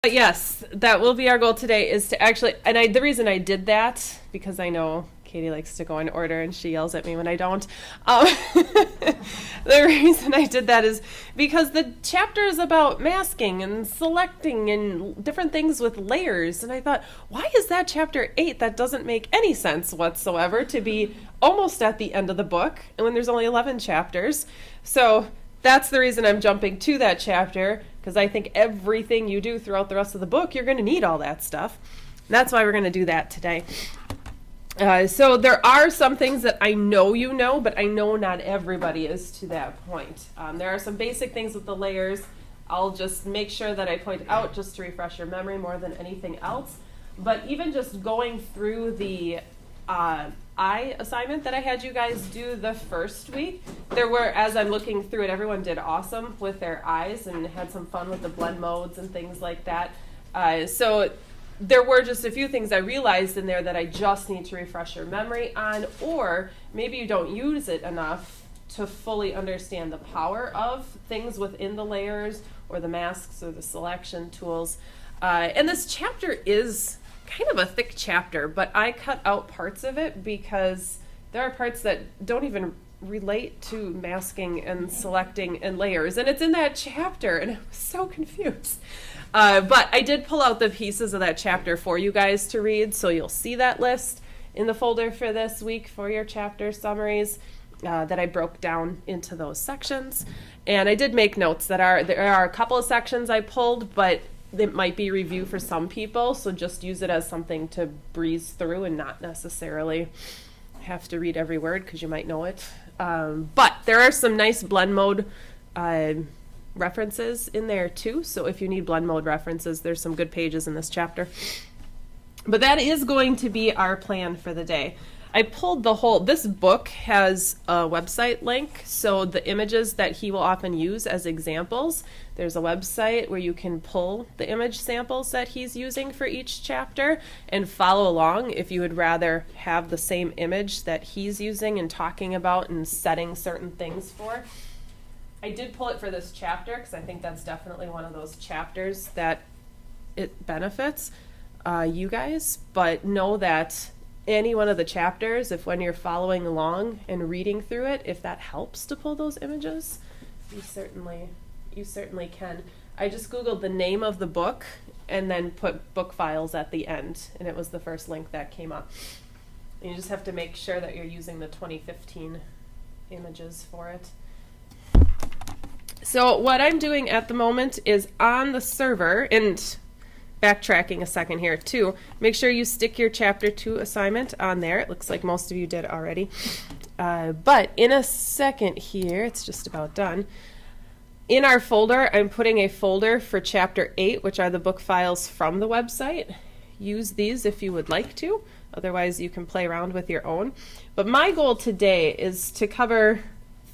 But yes, that will be our goal today is to actually, and the reason I did that, because I know Katie likes to go in order and she yells at me when I don't. The reason I did that is because the chapter is about masking and selecting and different things with layers. And I thought, why is that chapter 8? That doesn't make any sense whatsoever to be almost at the end of the book and when there's only 11 chapters. So that's the reason I'm jumping to that chapter, because I think everything you do throughout the rest of the book, you're going to need all that stuff. That's why we're going to do that today. So there are some things that I know you know, but I know not everybody is to that point. There are some basic things with the layers. I'll just make sure that I point out just to refresh your memory more than anything else. But even just going through the eye assignment that I had you guys do the first week, there were, as I'm looking through it, everyone did awesome with their eyes and had some fun with the blend modes and things like that. So there were just a few things I realized in there that I just need to refresh your memory on, or maybe you don't use it enough to fully understand the power of things within the layers or the masks or the selection tools. And this chapter is kind of a thick chapter, but I cut out parts of it because there are parts that don't even relate to masking and selecting and layers, and it's in that chapter, and I was so confused. But I did pull out the pieces of that chapter for you guys to read, so you'll see that list in the folder for this week for your chapter summaries that I broke down into those sections. And I did make notes that there are a couple of sections I pulled, but it might be review for some people, so just use it as something to breeze through and not necessarily have to read every word because you might know it. But there are some nice blend mode references in there too, so if you need blend mode references, there's some good pages in this chapter. But that is going to be our plan for the day. I pulled this book has a website link, so the images that he will often use as examples, there's a website where you can pull the image samples that he's using for each chapter and follow along if you would rather have the same image that he's using and talking about and setting certain things for. I did pull it for this chapter because I think that's definitely one of those chapters that it benefits you guys, but know that any one of the chapters, if when you're following along and reading through it, if that helps to pull those images, you certainly can. I just Googled the name of the book and then put book files at the end, and it was the first link that came up. And you just have to make sure that you're using the 2015 images for it. So what I'm doing at the moment is on the server, and backtracking a second here too, make sure you stick your chapter 2 assignment on there. It looks like most of you did already. But in a second here, it's just about done. In our folder, I'm putting a folder for chapter 8, which are the book files from the website. Use these if you would like to. Otherwise, you can play around with your own. But my goal today is to cover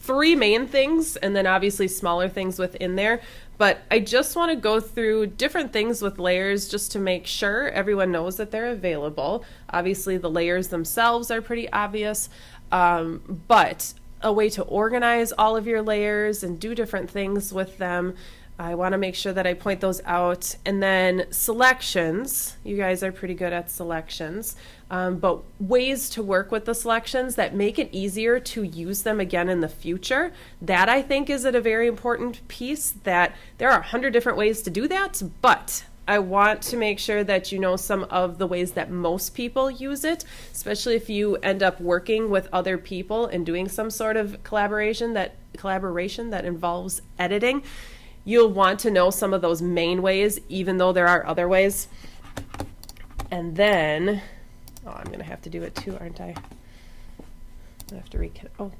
3 main things and then obviously smaller things within there. But I just want to go through different things with layers just to make sure everyone knows that they're available. Obviously, the layers themselves are pretty obvious, but a way to organize all of your layers and do different things with them. I want to make sure that I point those out. And then selections. You guys are pretty good at selections. But ways to work with the selections that make it easier to use them again in the future. That, I think, is a very important piece, that there are 100 different ways to do that, but I want to make sure that you know some of the ways that most people use it, especially if you end up working with other people and doing some sort of collaboration that involves editing. You'll want to know some of those main ways, even though there are other ways. And then, I'm going to have to do it too, aren't I? I have to reconnect.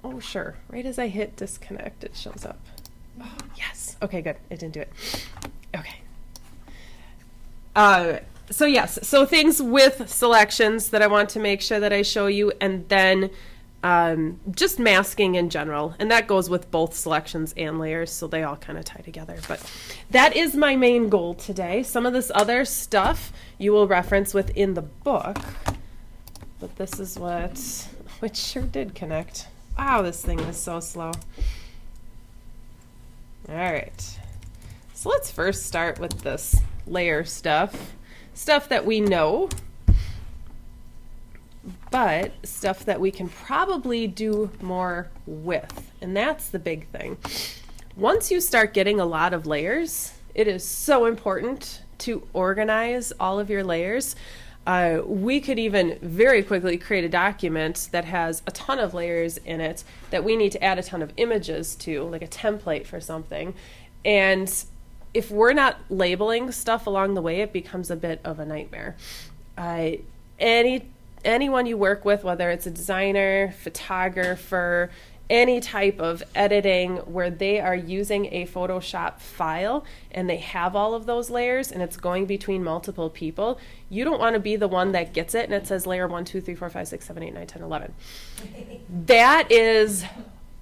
Oh, sure. Right as I hit disconnect, it shows up. Oh, yes. Okay, good. It didn't do it. Okay. So things with selections that I want to make sure that I show you, and then just masking in general, and that goes with both selections and layers, so they all kind of tie together. But that is my main goal today. Some of this other stuff you will reference within the book, but this is which sure did connect. Wow, this thing is so slow. All right, so let's first start with this layer stuff that we know, but stuff that we can probably do more with. And that's the big thing. Once you start getting a lot of layers, it is so important to organize all of your layers. We could even very quickly create a document that has a ton of layers in it that we need to add a ton of images to, like a template for something. And if we're not labeling stuff along the way, it becomes a bit of a nightmare. Anyone you work with, whether it's a designer, photographer, any type of editing where they are using a Photoshop file and they have all of those layers and it's going between multiple people, you don't want to be the one that gets it and it says layer 1, 2, 3, 4, 5, 6, 7, 8, 9, 10, 11. That is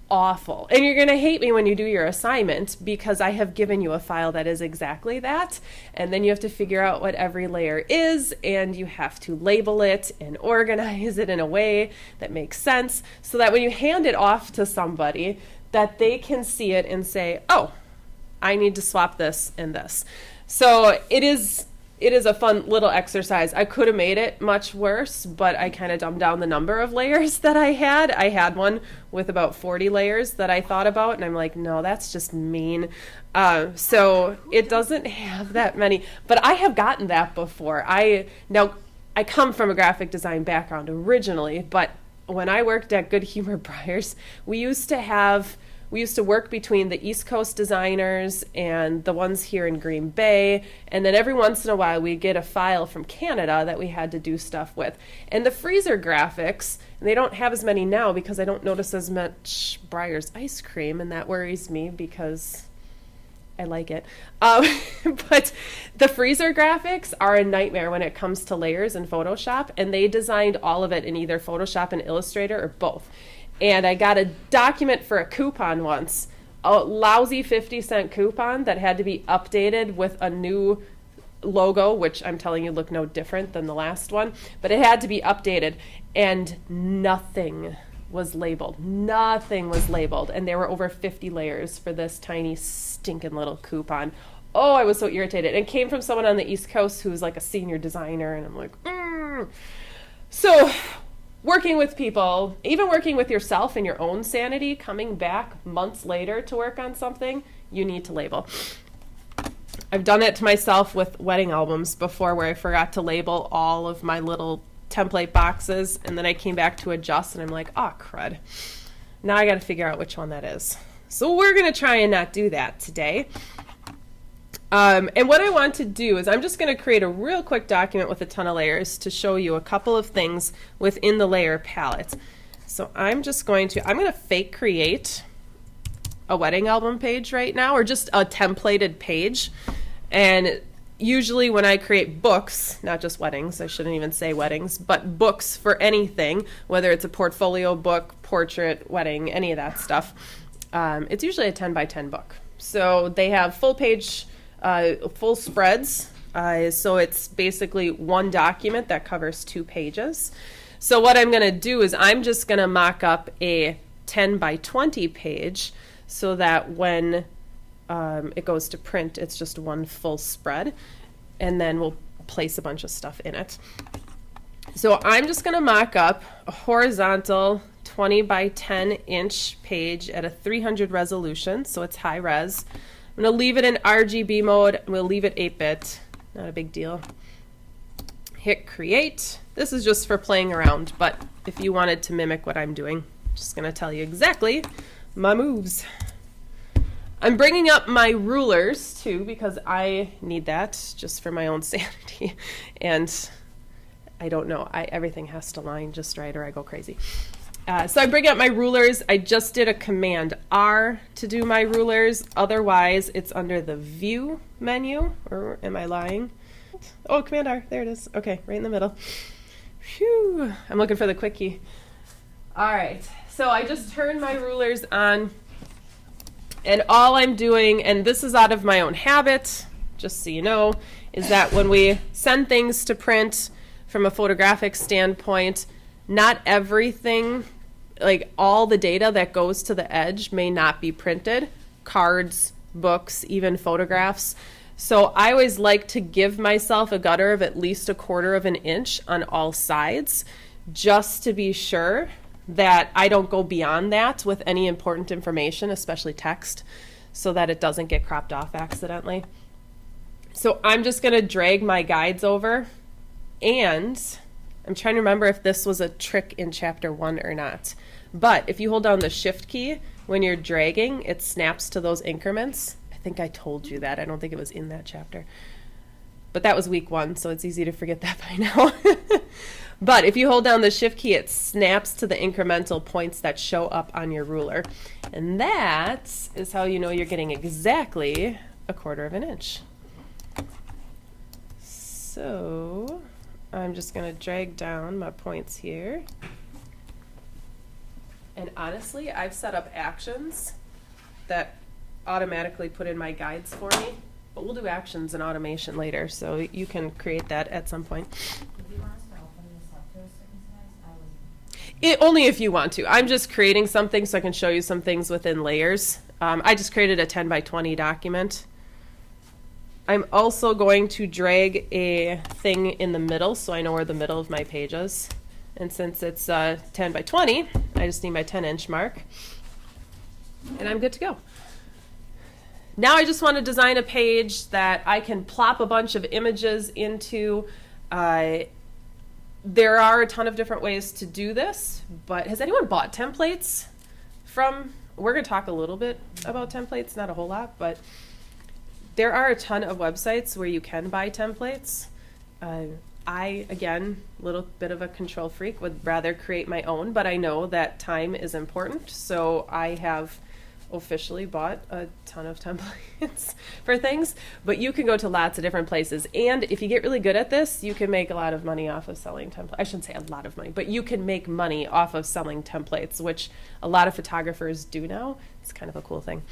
awful. And you're going to hate me when you do your assignment because I have given you a file that is exactly that. And then you have to figure out what every layer is and you have to label it and organize it in a way that makes sense so that when you hand it off to somebody that they can see it and say, oh, I need to swap this and this. So it is a fun little exercise. I could have made it much worse, but I kind of dumbed down the number of layers that I had. I had one with about 40 layers that I thought about, and I'm like, no, that's just mean. So it doesn't have that many, but I have gotten that before. I come from a graphic design background originally, but when I worked at Good Humor Briars, we used to work between the East Coast designers and the ones here in Green Bay, and then every once in a while we'd get a file from Canada that we had to do stuff with. And the freezer graphics, and they don't have as many now because I don't notice as much Briar's ice cream, and that worries me because I like it. But the freezer graphics are a nightmare when it comes to layers in Photoshop, and they designed all of it in either Photoshop and Illustrator or both. And I got a document for a coupon once, a lousy 50-cent coupon that had to be updated with a new logo, which I'm telling you looked no different than the last one, but it had to be updated, and nothing was labeled. Nothing was labeled, and there were over 50 layers for this tiny stinking little coupon. Oh, I was so irritated. It came from someone on the East Coast who's like a senior designer, and I'm like, So working with people, even working with yourself and your own sanity, coming back months later to work on something, you need to label. I've done it to myself with wedding albums before where I forgot to label all of my little template boxes, and then I came back to adjust, and I'm like, oh, crud. Now I got to figure out which one that is. So we're going to try and not do that today. And what I want to do is I'm just going to create a real quick document with a ton of layers to show you a couple of things within the layer palette. So I'm going to fake create a wedding album page right now, or just a templated page. And usually when I create books, not just weddings, I shouldn't even say weddings, but books for anything, whether it's a portfolio book, portrait, wedding, any of that stuff, it's usually a 10 by 10 book. So they have full page, full spreads. So it's basically one document that covers 2 pages. So what I'm going to do is I'm just going to mock up a 10 by 20 page so that when it goes to print, it's just one full spread, and then we'll place a bunch of stuff in it. So I'm just going to mock up a horizontal 20 by 10 inch page at a 300 resolution, so it's high res. I'm going to leave it in RGB mode. We'll leave it 8-bit. Not a big deal. Hit create. This is just for playing around, but if you wanted to mimic what I'm doing, I'm just going to tell you exactly my moves. I'm bringing up my rulers too because I need that just for my own sanity. And I don't know, everything has to line just right or I go crazy. So I bring up my rulers. I just did a Command R to do my rulers. Otherwise, it's under the View menu. Or am I lying? Oh, Command R. There it is. Okay, right in the middle. Phew. I'm looking for the quick key. All right. So I just turned my rulers on. And all I'm doing, and this is out of my own habit, just so you know, is that when we send things to print from a photographic standpoint, not everything, like all the data that goes to the edge may not be printed. Cards, books, even photographs. So I always like to give myself a gutter of at least 1/4 of an inch on all sides, just to be sure that I don't go beyond that with any important information, especially text, so that it doesn't get cropped off accidentally. So I'm just going to drag my guides over, and I'm trying to remember if this was a trick in chapter 1 or not. But if you hold down the shift key when you're dragging, it snaps to those increments. I think I told you that. I don't think it was in that chapter. But that was week 1, so it's easy to forget that by now. But if you hold down the shift key, it snaps to the incremental points that show up on your ruler. And that is how you know you're getting exactly 1/4 of an inch. So I'm just going to drag down my points here. And honestly, I've set up actions that automatically put in my guides for me. But we'll do actions and automation later, so you can create that at some point. Only if you want to. I'm just creating something so I can show you some things within layers. I just created a 10 by 20 document. I'm also going to drag a thing in the middle so I know where the middle of my page is. And since it's 10 by 20, I just need my 10-inch mark. And I'm good to go. Now I just want to design a page that I can plop a bunch of images into. There are a ton of different ways to do this, but has anyone bought templates from? We're going to talk a little bit about templates, not a whole lot, but there are a ton of websites where you can buy templates. I, again, a little bit of a control freak, would rather create my own, but I know that time is important, so I have officially bought a ton of templates for things, but you can go to lots of different places. And if you get really good at this, you can make a lot of money off of selling templates. I shouldn't say a lot of money, but you can make money off of selling templates, which a lot of photographers do now. It's kind of a cool thing.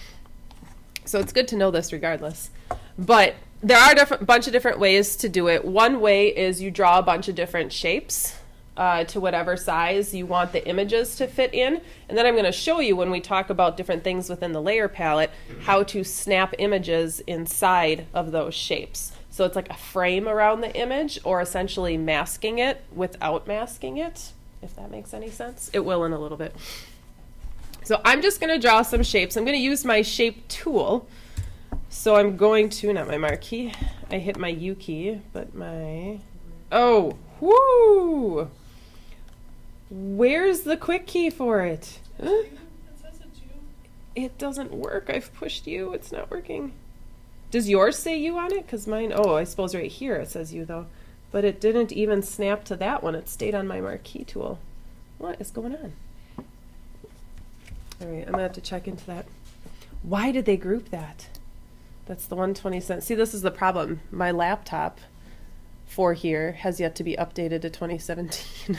So it's good to know this regardless. But there are a bunch of different ways to do it. One way is you draw a bunch of different shapes to whatever size you want the images to fit in. And then I'm going to show you, when we talk about different things within the layer palette, how to snap images inside of those shapes. So it's like a frame around the image, or essentially masking it without masking it, if that makes any sense. It will in a little bit. So I'm just going to draw some shapes. I'm going to use my shape tool. So I'm going to, not my marquee, I hit my U key, but my, oh, whoo! Where's the quick key for it? It doesn't work. I've pushed U. It's not working. Does yours say U on it? Because mine, oh, I suppose right here it says U though. But it didn't even snap to that one. It stayed on my marquee tool. What is going on? All right, I'm going to have to check into that. Why did they group that? That's the 1/27. See, this is the problem. My laptop for here has yet to be updated to 2017.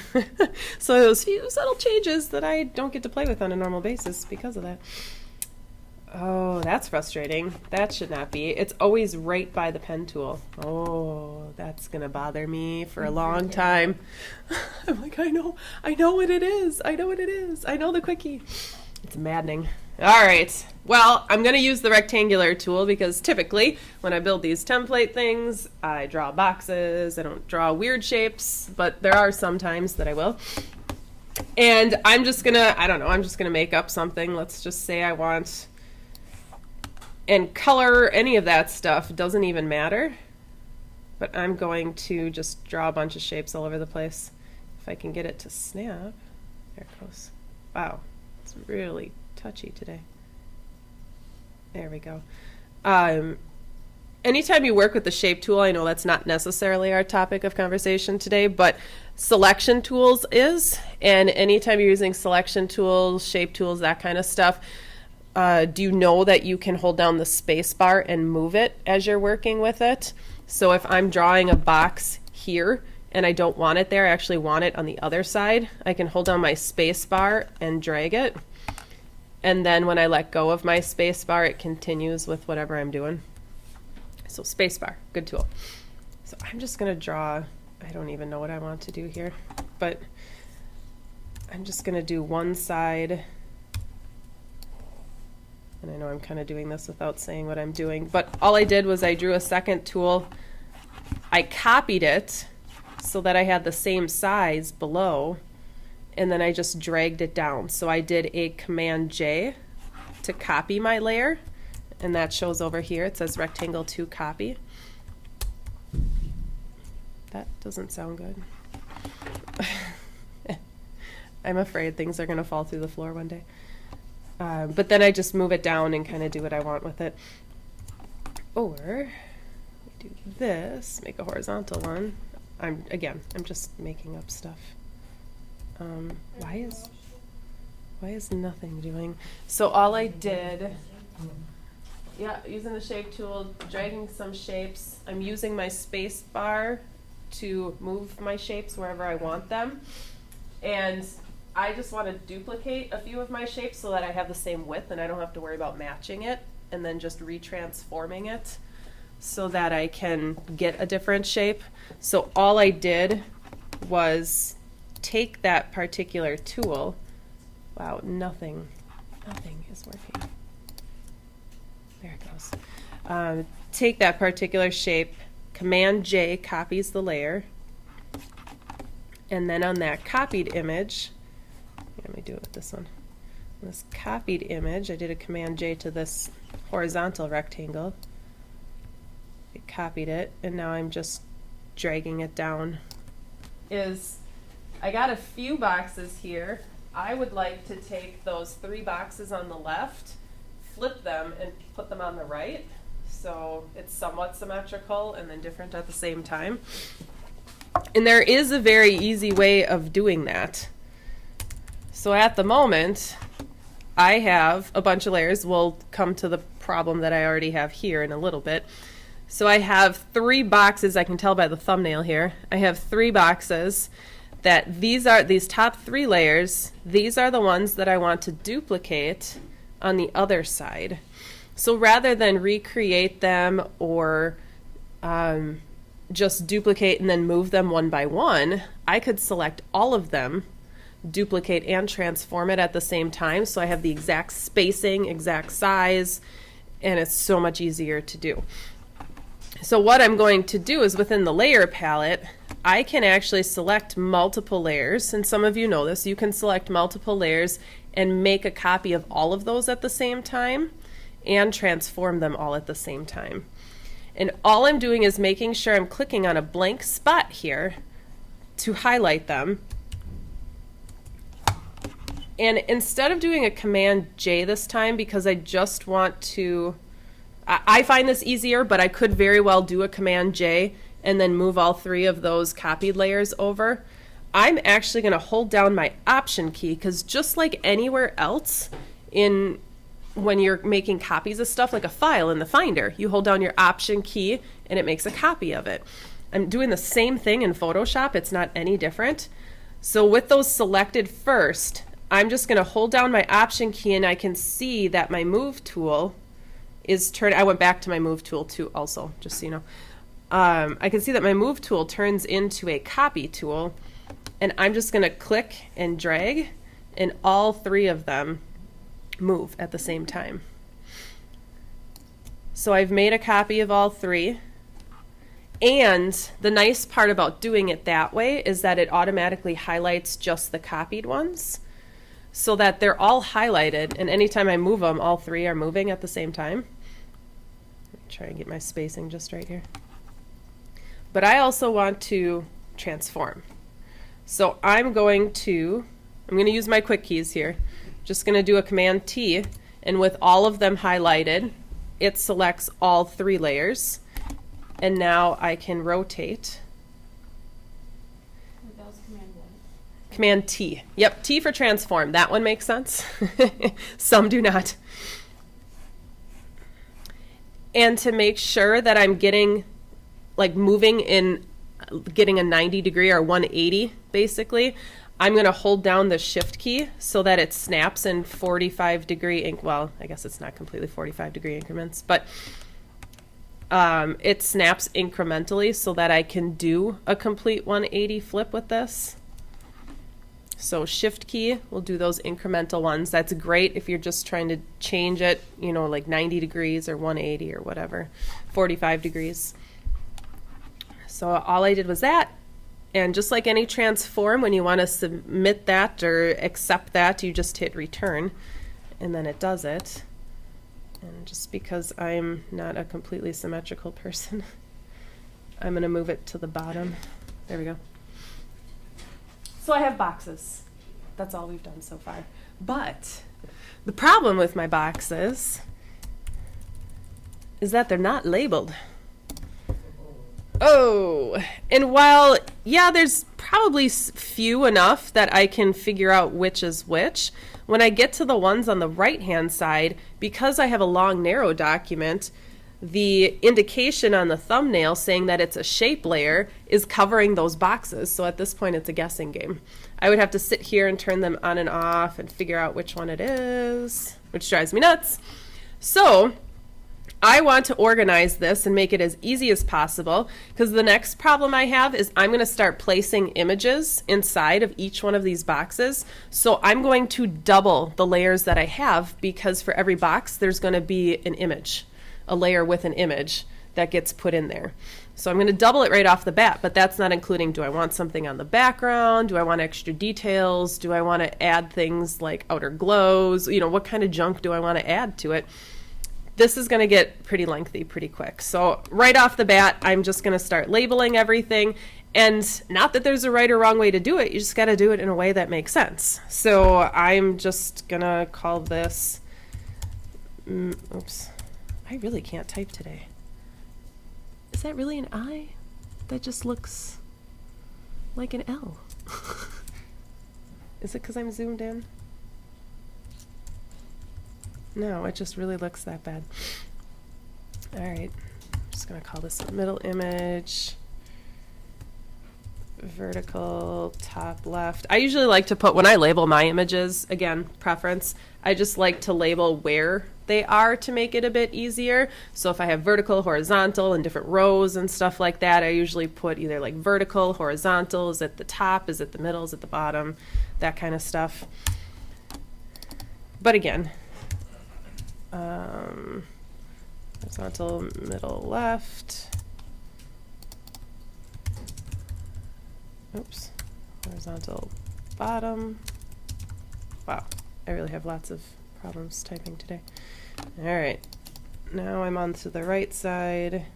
So those few subtle changes that I don't get to play with on a normal basis because of that. Oh, that's frustrating. That should not be. It's always right by the pen tool. Oh, that's going to bother me for a long time. I'm like, I know what it is. I know what it is. I know the quickie. It's maddening. All right. Well, I'm going to use the rectangular tool because typically when I build these template things, I draw boxes. I don't draw weird shapes, but there are some times that I will. And I'm just going to, I don't know, I'm just going to make up something. Let's just say I want, and color, any of that stuff doesn't even matter. But I'm going to just draw a bunch of shapes all over the place. If I can get it to snap. There it goes. Wow. It's really touchy today. There we go. Anytime you work with the shape tool, I know that's not necessarily our topic of conversation today, but selection tools is. And anytime you're using selection tools, shape tools, that kind of stuff, do you know that you can hold down the space bar and move it as you're working with it? So if I'm drawing a box here and I don't want it there, I actually want it on the other side, I can hold down my space bar and drag it. And then when I let go of my space bar, it continues with whatever I'm doing. So space bar, good tool. So I'm just going to draw, I don't even know what I want to do here, but I'm just going to do one side And I know I'm kind of doing this without saying what I'm doing, but all I did was I drew a second tool. I copied it so that I had the same size below, and then I just dragged it down. So I did a Command J to copy my layer, and that shows over here. It says Rectangle 2 copy. That doesn't sound good. I'm afraid things are going to fall through the floor one day. But then I just move it down and kind of do what I want with it. Or we do this, make a horizontal one. I'm just making up stuff. Why is nothing doing? So all I did, using the shape tool, dragging some shapes. I'm using my space bar to move my shapes wherever I want them. And I just want to duplicate a few of my shapes so that I have the same width and I don't have to worry about matching it, and then just retransforming it so that I can get a different shape. So all I did was take that particular tool. Wow, nothing is working. There it goes. Take that particular shape, Command J copies the layer, and then on that copied image, let me do it with this one. This copied image, I did a Command J to this horizontal rectangle. I copied it, and now I'm just dragging it down. I got a few boxes here. I would like to take those 3 boxes on the left, flip them, and put them on the right, so it's somewhat symmetrical and then different at the same time. And there is a very easy way of doing that. So at the moment, I have a bunch of layers. We'll come to the problem that I already have here in a little bit. So I have 3 boxes. I can tell by the thumbnail here. I have 3 boxes that these top 3 layers, these are the ones that I want to duplicate on the other side. So rather than recreate them or just duplicate and then move them one by one, I could select all of them, duplicate and transform it at the same time, so I have the exact spacing, exact size, and it's so much easier to do. So what I'm going to do is within the layer palette, I can actually select multiple layers, and some of you know this. You can select multiple layers and make a copy of all of those at the same time and transform them all at the same time. And all I'm doing is making sure I'm clicking on a blank spot here to highlight them. And instead of doing a Command J this time, because I just want to, I find this easier, but I could very well do a Command J and then move all 3 of those copied layers over. I'm actually going to hold down my Option key, because just like anywhere else when you're making copies of stuff, like a file in the Finder, you hold down your Option key and it makes a copy of it. I'm doing the same thing in Photoshop. It's not any different. So with those selected first, I'm just going to hold down my Option key, and I can see that my Move tool is turned. I went back to my Move tool too also, just so you know. I can see that my Move tool turns into a Copy tool, and I'm just going to click and drag, and all 3 of them move at the same time. So I've made a copy of all 3. And the nice part about doing it that way is that it automatically highlights just the copied ones, so that they're all highlighted, and anytime I move them, all 3 are moving at the same time. Let me try and get my spacing just right here. But I also want to transform. So I'm going to use my quick keys here. Just going to do a Command T, and with all of them highlighted, it selects all 3 layers. And now I can rotate. That was Command what? Command T. Yep, T for transform. That one makes sense. Some do not. And to make sure that I'm getting, moving in, getting a 90 degree or 180, basically, I'm going to hold down the Shift key so that it snaps in 45 degree, well, I guess it's not completely 45 degree increments, but it snaps incrementally so that I can do a complete 180 flip with this. So Shift key will do those incremental ones. That's great if you're just trying to change it, like 90 degrees or 180 or whatever, 45 degrees. So all I did was that. And just like any transform, when you want to submit that or accept that, you just hit return, and then it does it. And just because I'm not a completely symmetrical person, I'm going to move it to the bottom. There we go. So I have boxes. That's all we've done so far. But the problem with my boxes is that they're not labeled. Oh, and while, there's probably few enough that I can figure out which is which, when I get to the ones on the right-hand side, because I have a long, narrow document, the indication on the thumbnail saying that it's a shape layer is covering those boxes. So at this point, it's a guessing game. I would have to sit here and turn them on and off and figure out which one it is, which drives me nuts. So I want to organize this and make it as easy as possible, because the next problem I have is I'm going to start placing images inside of each one of these boxes. So I'm going to double the layers that I have, because for every box there's going to be an image, a layer with an image that gets put in there. So I'm going to double it right off the bat, but that's not including, do I want something on the background? Do I want extra details? Do I want to add things like outer glows? What kind of junk do I want to add to it? This is going to get pretty lengthy pretty quick. So right off the bat, I'm just going to start labeling everything. And not that there's a right or wrong way to do it. You just got to do it in a way that makes sense. So I'm just going to call this, oops, I really can't type today. Is that really an I? That just looks like an L. Is it because I'm zoomed in? No, it just really looks that bad. All right, I'm just going to call this a middle image, vertical, top left. I usually like to put, when I label my images, again, preference, I just like to label where they are to make it a bit easier. So if I have vertical, horizontal, and different rows and stuff like that, I usually put either like vertical, horizontal, is it the top, is it the middle, is it the bottom, that kind of stuff. But again, horizontal, middle, left. Oops. Horizontal, bottom. Wow, I really have lots of problems typing today. All right, now I'm on to the right side.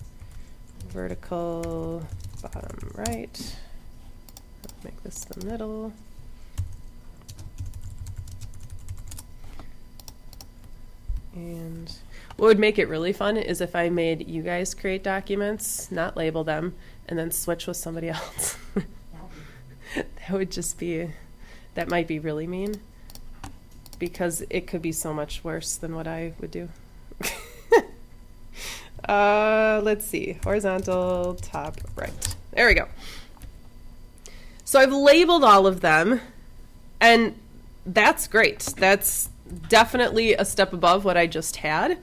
Vertical, bottom right. Make this the middle. And what would make it really fun is if I made you guys create documents, not label them, and then switch with somebody else. That would just be, that might be really mean, because it could be so much worse than what I would do. Let's see, horizontal, top, right. There we go. So I've labeled all of them, and that's great. That's definitely a step above what I just had,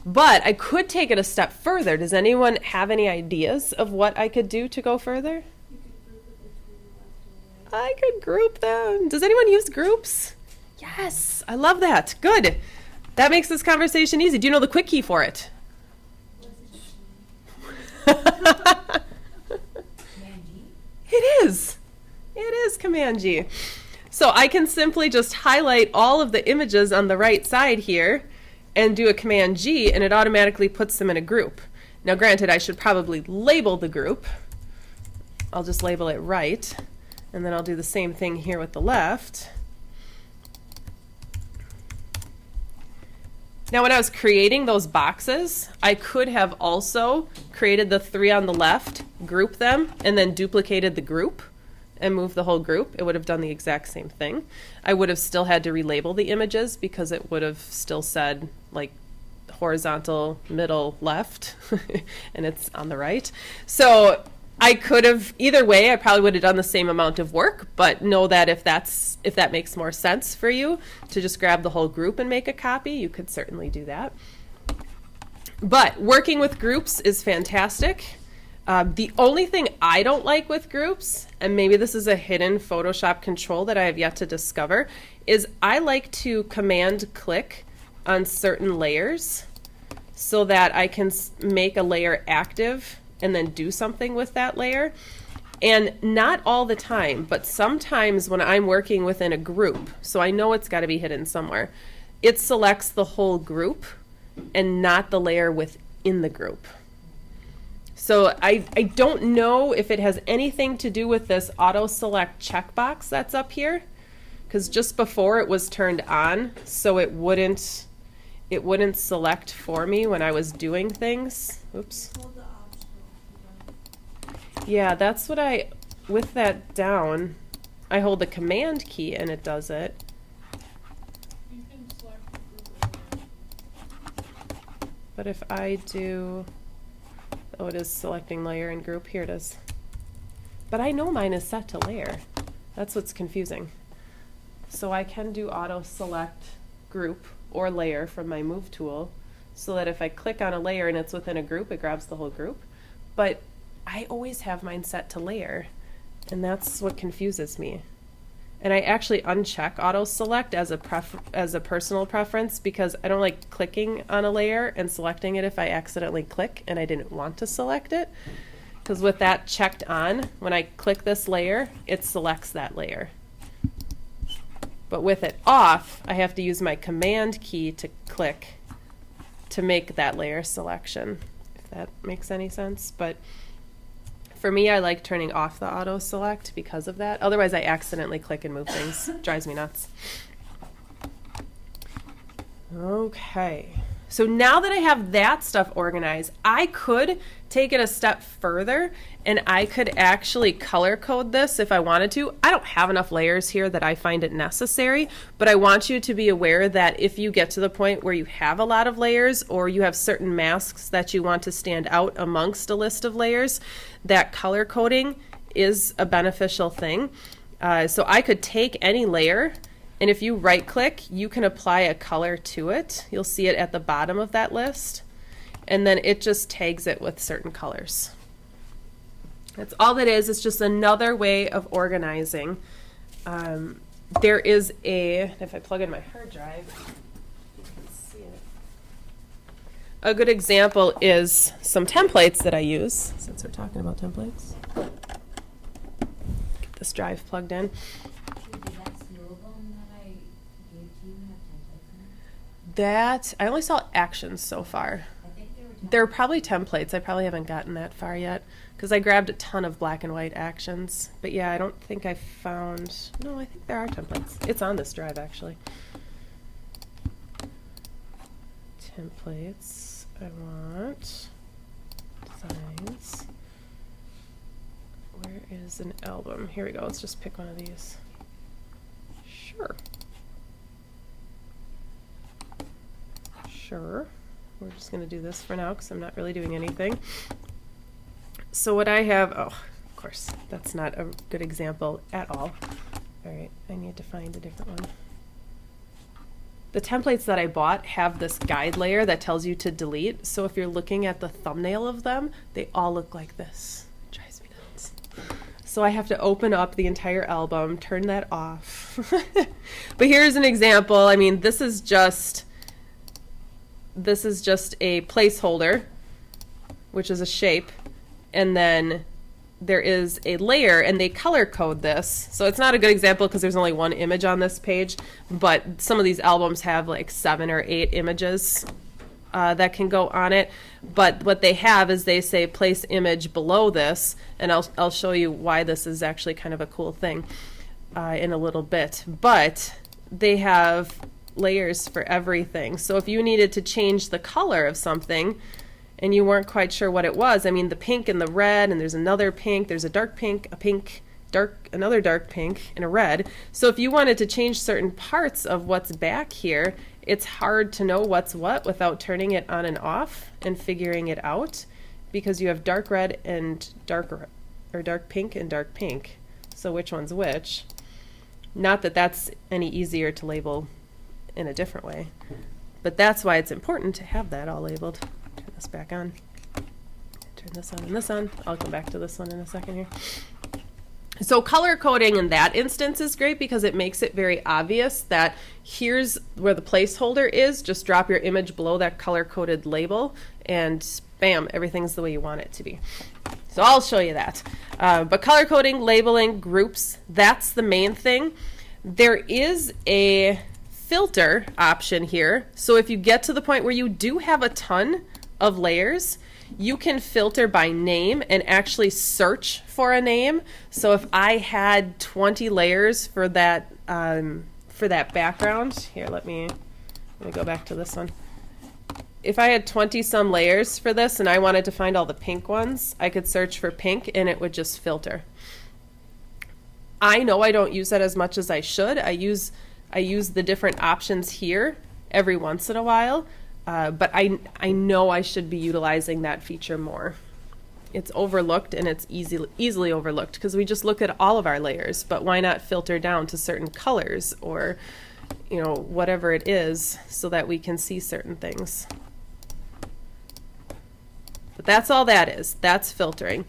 but I could take it a step further. Does anyone have any ideas of what I could do to go further? I could group them. Does anyone use groups? Yes, I love that. Good. That makes this conversation easy. Do you know the quick key for it? It is. It is Command G. So I can simply just highlight all of the images on the right side here and do a Command G, and it automatically puts them in a group. Now granted, I should probably label the group. I'll just label it right, and then I'll do the same thing here with the left. Now when I was creating those boxes, I could have also created the three on the left, grouped them, and then duplicated the group and moved the whole group. It would have done the exact same thing. I would have still had to relabel the images, because it would have still said like horizontal, middle, left, and it's on the right. So I could have, either way, I probably would have done the same amount of work, but know that if that makes more sense for you to just grab the whole group and make a copy, you could certainly do that. But working with groups is fantastic. The only thing I don't like with groups, and maybe this is a hidden Photoshop control that I have yet to discover, is I like to command click on certain layers so that I can make a layer active and then do something with that layer. And not all the time, but sometimes when I'm working within a group, so I know it's got to be hidden somewhere, it selects the whole group and not the layer within the group. So I don't know if it has anything to do with this auto select checkbox that's up here, because just before it was turned on, so it wouldn't select for me when I was doing things. Oops. Yeah, that's what with that down, I hold the command key and it does it. You can select the group. But if I do, oh, it is selecting layer and group. Here it is. But I know mine is set to layer. That's what's confusing. So I can do auto select group or layer from my move tool so that if I click on a layer and it's within a group, it grabs the whole group. But I always have mine set to layer, and that's what confuses me. And I actually uncheck auto select as a personal preference because I don't like clicking on a layer and selecting it if I accidentally click and I didn't want to select it. Because with that checked on, when I click this layer, it selects that layer. But with it off, I have to use my command key to click to make that layer selection, if that makes any sense. But for me, I like turning off the auto select because of that. Otherwise, I accidentally click and move things. Drives me nuts. Okay. So now that I have that stuff organized, I could take it a step further and I could actually color code this if I wanted to. I don't have enough layers here that I find it necessary, but I want you to be aware that if you get to the point where you have a lot of layers or you have certain masks that you want to stand out amongst a list of layers, that color coding is a beneficial thing. So I could take any layer, and if you right click, you can apply a color to it. You'll see it at the bottom of that list. And then it just tags it with certain colors. That's all that is. It's just another way of organizing. There is if I plug in my hard drive, you can see it. A good example is some templates that I use, since we're talking about templates. Get this drive plugged in. That, I only saw actions so far. They're probably templates. I probably haven't gotten that far yet because I grabbed a ton of black and white actions. But yeah, I don't think I found, no, I think there are templates. It's on this drive actually. Templates, I want designs. Where is an album? Here we go, let's just pick one of these. Sure. Sure. We're just going to do this for now because I'm not really doing anything. So what I have, oh, of course, that's not a good example at all. All right, I need to find a different one. The templates that I bought have this guide layer that tells you to delete. So if you're looking at the thumbnail of them, they all look like this. It drives me nuts. So I have to open up the entire album, turn that off. But here's an example. I mean, this is just a placeholder, which is a shape, and then there is a layer, and they color code this. So it's not a good example because there's only one image on this page, but some of these albums have like 7 or 8 images that can go on it. But what they have is they say place image below this, and I'll show you why this is actually kind of a cool thing in a little bit. But they have layers for everything. So if you needed to change the color of something and you weren't quite sure what it was, I mean the pink and the red, and there's another pink, there's a dark pink, a pink, dark, another dark pink, and a red. So if you wanted to change certain parts of what's back here, it's hard to know what's what without turning it on and off and figuring it out because you have dark red and dark pink and dark pink. So which one's which? Not that that's any easier to label in a different way, but that's why it's important to have that all labeled. Turn this back on. turn this on and this on. I'll come back to this one in a second here. So color coding in that instance is great because it makes it very obvious that here's where the placeholder is. Just drop your image below that color-coded label and bam, everything's the way you want it to be. So I'll show you that. But color coding, labeling, groups, that's the main thing. There is a filter option here. So if you get to the point where you do have a ton of layers, you can filter by name and actually search for a name. So if I had 20 layers for that background, here, let me go back to this one. If I had 20 some layers for this and I wanted to find all the pink ones, I could search for pink and it would just filter. I know I don't use that as much as I should. I use the different options here every once in a while. But I know I should be utilizing that feature more. It's overlooked and it's easily overlooked because we just look at all of our layers, but why not filter down to certain colors or, whatever it is so that we can see certain things. But that's all that is. That's filtering.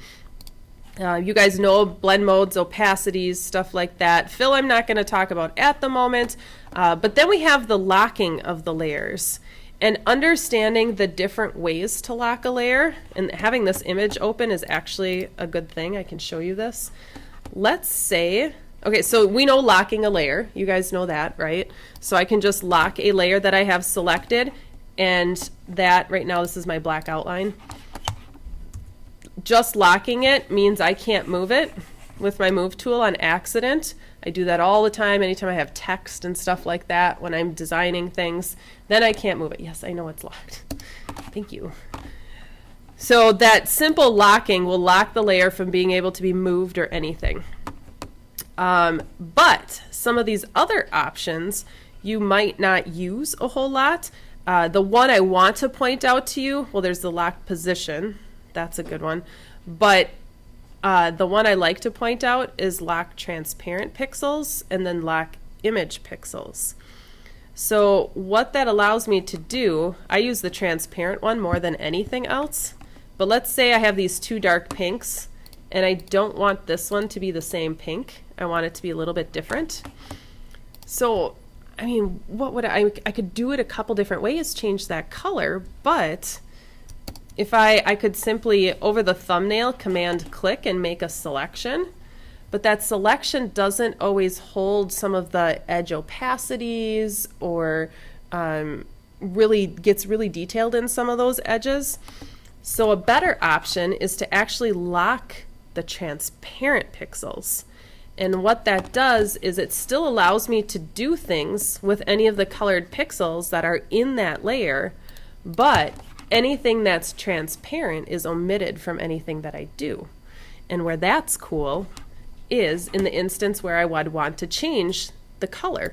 You guys know blend modes, opacities, stuff like that. Fill I'm not going to talk about at the moment, but then we have the locking of the layers. And understanding the different ways to lock a layer, and having this image open is actually a good thing. I can show you this. Let's say, okay, so we know locking a layer. You guys know that, right? So I can just lock a layer that I have selected, and that, right now this is my black outline. Just locking it means I can't move it with my move tool on accident. I do that all the time, anytime I have text and stuff like that, when I'm designing things, then I can't move it. Yes, I know it's locked. Thank you. So that simple locking will lock the layer from being able to be moved or anything. But some of these other options you might not use a whole lot. The one I want to point out to you, well, there's the lock position. That's a good one. But the one I like to point out is lock transparent pixels and then lock image pixels. So what that allows me to do, I use the transparent one more than anything else. But let's say I have these two dark pinks and I don't want this one to be the same pink. I want it to be a little bit different. So, I mean, what would I could do it a couple different ways, change that color, but if I could simply, over the thumbnail, command click and make a selection, but that selection doesn't always hold some of the edge opacities or really gets really detailed in some of those edges. So a better option is to actually lock the transparent pixels. And what that does is it still allows me to do things with any of the colored pixels that are in that layer, but anything that's transparent is omitted from anything that I do. And where that's cool is in the instance where I would want to change the color.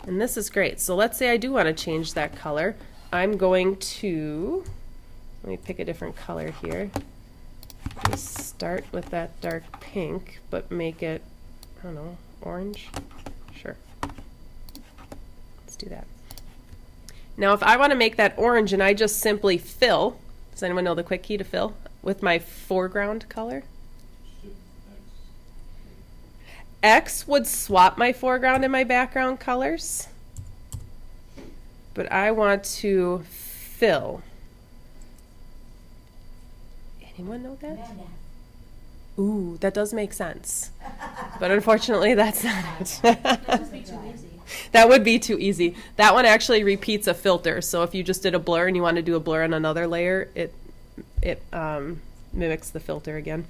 And this is great. So let's say I do want to change that color. I'm going to, let me pick a different color here. Just start with that dark pink, but make it, I don't know, orange? Sure. Let's do that. Now if I want to make that orange and I just simply fill, does anyone know the quick key to fill? With my foreground color? X would swap my foreground and my background colors. But I want to fill. Anyone know that? Ooh, that does make sense. But unfortunately, that's not it. That would be too easy. That would be too easy. That one actually repeats a filter. So if you just did a blur and you want to do a blur on another layer, it mimics the filter again.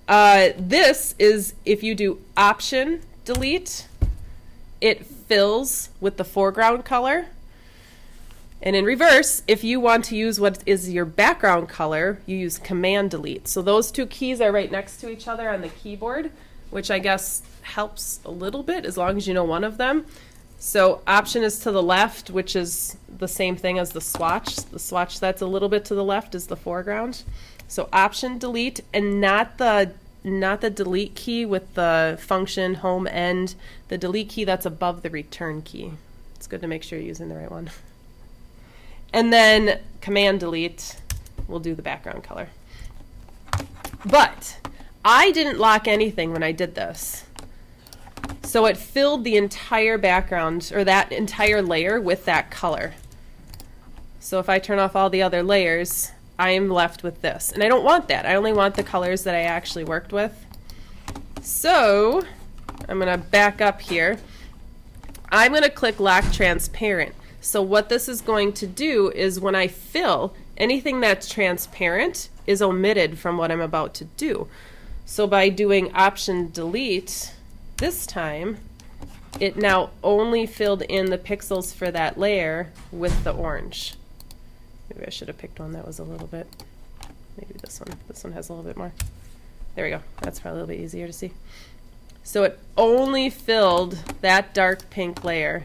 This is if you do Option Delete, it fills with the foreground color. And in reverse, if you want to use what is your background color, you use Command Delete. So those two keys are right next to each other on the keyboard, which I guess helps a little bit as long as you know one of them. So Option is to the left, which is the same thing as the swatch. The swatch that's a little bit to the left is the foreground. So Option Delete, and not the delete key with the function home end. The delete key that's above the return key. It's good to make sure you're using the right one. And then Command Delete will do the background color. But I didn't lock anything when I did this. So it filled the entire background, or that entire layer, with that color. So if I turn off all the other layers, I am left with this. And I don't want that. I only want the colors that I actually worked with. So I'm going to back up here. I'm going to click Lock Transparent. So what this is going to do is when I fill, anything that's transparent is omitted from what I'm about to do. So by doing Option Delete this time, it now only filled in the pixels for that layer with the orange. Maybe I should have picked one that was a little bit, maybe this one. This one has a little bit more. There we go. That's probably a little bit easier to see. So it only filled that dark pink layer,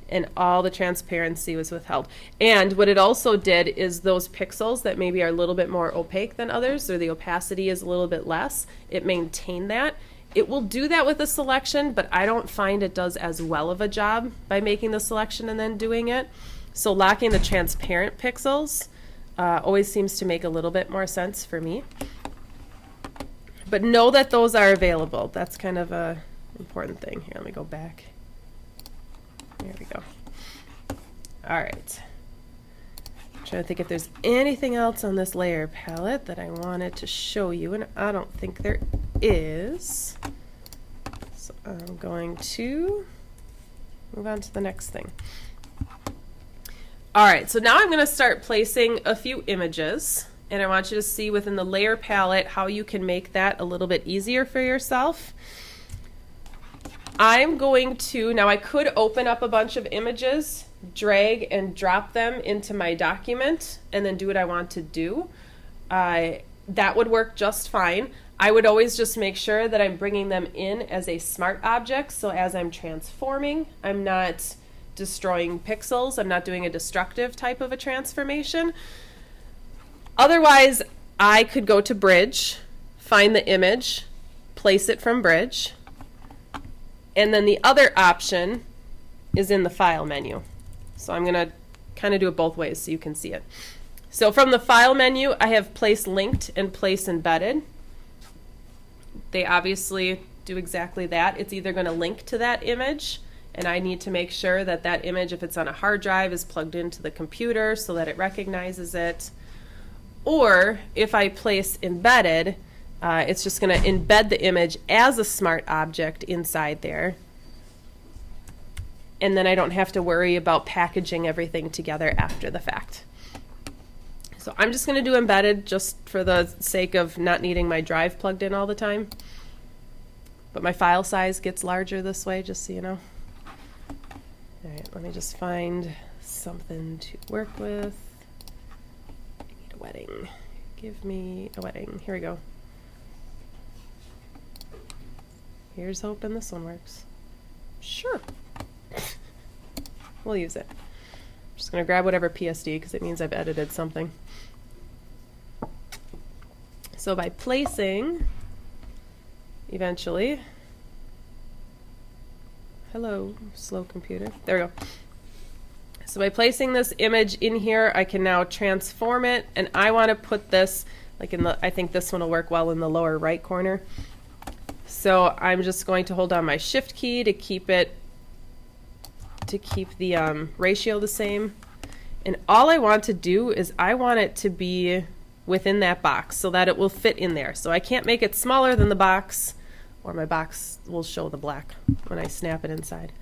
and all the transparency was withheld. And what it also did is those pixels that maybe are a little bit more opaque than others, or the opacity is a little bit less, it maintained that. It will do that with a selection, but I don't find it does as well of a job by making the selection and then doing it. So locking the transparent pixels always seems to make a little bit more sense for me. But know that those are available. That's kind of a important thing. Here, let me go back. There we go. All right. I'm trying to think if there's anything else on this layer palette that I wanted to show you, and I don't think there is. So I'm going to move on to the next thing. All right, so now I'm going to start placing a few images, and I want you to see within the layer palette how you can make that a little bit easier for yourself. I'm going to, now I could open up a bunch of images, drag and drop them into my document, and then do what I want to do. That would work just fine. I would always just make sure that I'm bringing them in as a smart object, so as I'm transforming, I'm not destroying pixels, I'm not doing a destructive type of a transformation. Otherwise, I could go to Bridge, find the image, place it from Bridge, and then the other option is in the File menu. So I'm going to kind of do it both ways so you can see it. So from the File menu, I have Place Linked and Place Embedded. They obviously do exactly that. It's either going to link to that image, and I need to make sure that that image, if it's on a hard drive, is plugged into the computer so that it recognizes it. Or if I place Embedded, it's just going to embed the image as a smart object inside there. And then I don't have to worry about packaging everything together after the fact. So I'm just going to do Embedded just for the sake of not needing my drive plugged in all the time. But my file size gets larger this way, just so you know. All right, let me just find something to work with. I need a wedding. Give me a wedding. Here we go. Here's hoping this one works. Sure. We'll use it. I'm just going to grab whatever PSD because it means I've edited something. So by placing, eventually, hello, slow computer. There we go. So by placing this image in here, I can now transform it, and I want to put this, like in the, I think this one will work well in the lower right corner. So I'm just going to hold down my Shift key to keep it, to keep the ratio the same. And all I want to do is I want it to be within that box so that it will fit in there. So I can't make it smaller than the box, or my box will show the black when I snap it inside.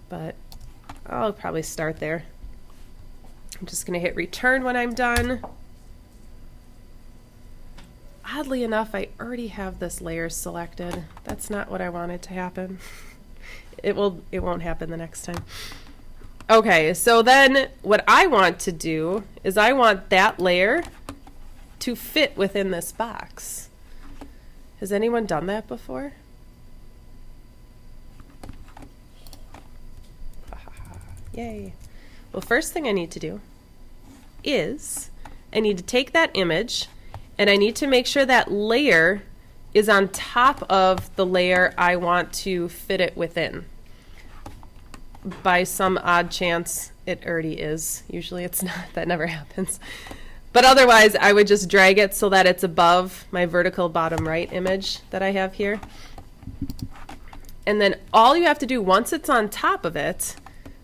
But I'll probably start there. I'm just going to hit return when I'm done. Oddly enough, I already have this layer selected. That's not what I wanted to happen. It won't happen the next time. Okay, so then what I want to do is I want that layer to fit within this box. Has anyone done that before? Yay. Well, first thing I need to do is I need to take that image and I need to make sure that layer is on top of the layer I want to fit it within. By some odd chance, it already is. Usually it's not. That never happens. But otherwise, I would just drag it so that it's above my vertical bottom right image that I have here. And then all you have to do once it's on top of it,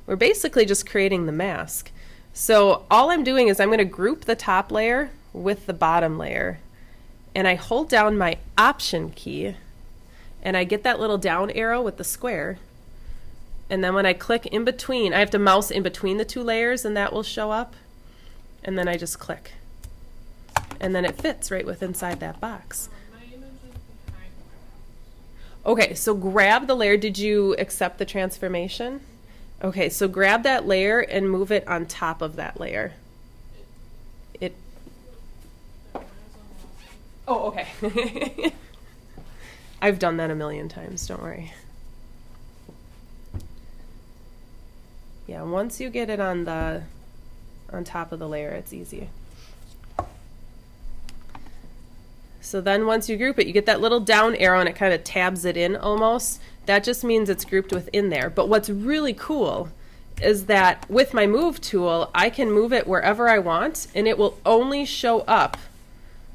we're basically just creating the mask. So all I'm doing is I'm going to group the top layer with the bottom layer. And I hold down my Option key, and I get that little down arrow with the square. And then when I click in between, I have to mouse in between the two layers, and that will show up. And then I just click. And then it fits right with inside that box. My image is behind my mouse. Okay, so grab the layer. Did you accept the transformation? Okay, so grab that layer and move it on top of that layer. It. That one is unlocked. Oh, okay. I've done that a million times, don't worry. Yeah, once you get it on top of the layer, it's easy. So then once you group it, you get that little down arrow and it kind of tabs it in almost. That just means it's grouped within there. But what's really cool is that with my move tool, I can move it wherever I want, and it will only show up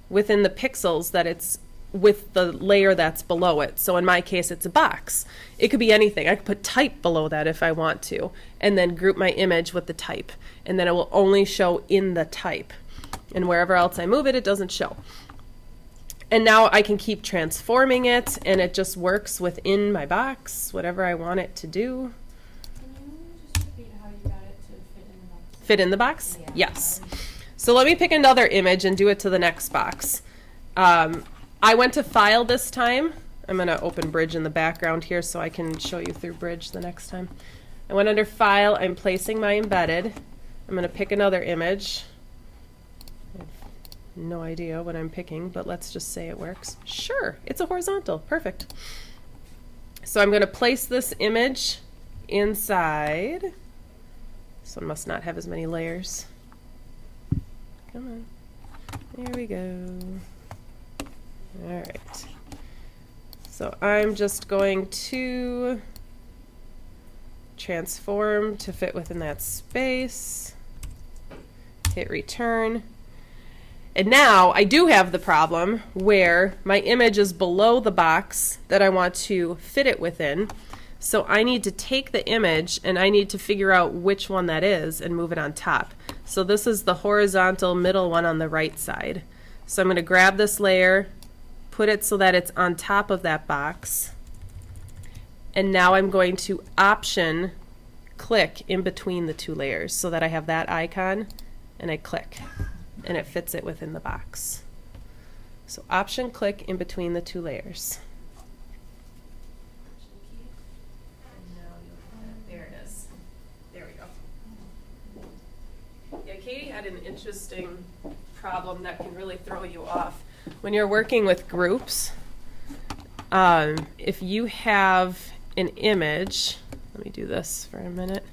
within the pixels that it's with the layer that's below it. So in my case, it's a box. It could be anything. I could put type below that if I want to, and then group my image with the type. And then it will only show in the type. And wherever else I move it, it doesn't show. And now I can keep transforming it, and it just works within my box, whatever I want it to do. Can you just repeat how you got it to fit in the box? Fit in the box? Yeah. Yes. So let me pick another image and do it to the next box. I went to File this time. I'm going to open Bridge in the background here so I can show you through Bridge the next time. I went under File. I'm placing my embedded. I'm going to pick another image. I have no idea what I'm picking, but let's just say it works. Sure, it's a horizontal. Perfect. So I'm going to place this image inside. This one must not have as many layers. Come on. There we go. All right. So I'm just going to transform to fit within that space. Hit return. And now I do have the problem where my image is below the box that I want to fit it within. So I need to take the image and I need to figure out which one that is and move it on top. So this is the horizontal middle one on the right side. So I'm going to grab this layer, put it so that it's on top of that box. And now I'm going to Option click in between the two layers so that I have that icon, and I click and it fits it within the box. So Option click in between the two layers. There it is. There we go. Yeah, Katie had an interesting problem that can really throw you off. When you're working with groups, if you have an image, let me do this for a minute.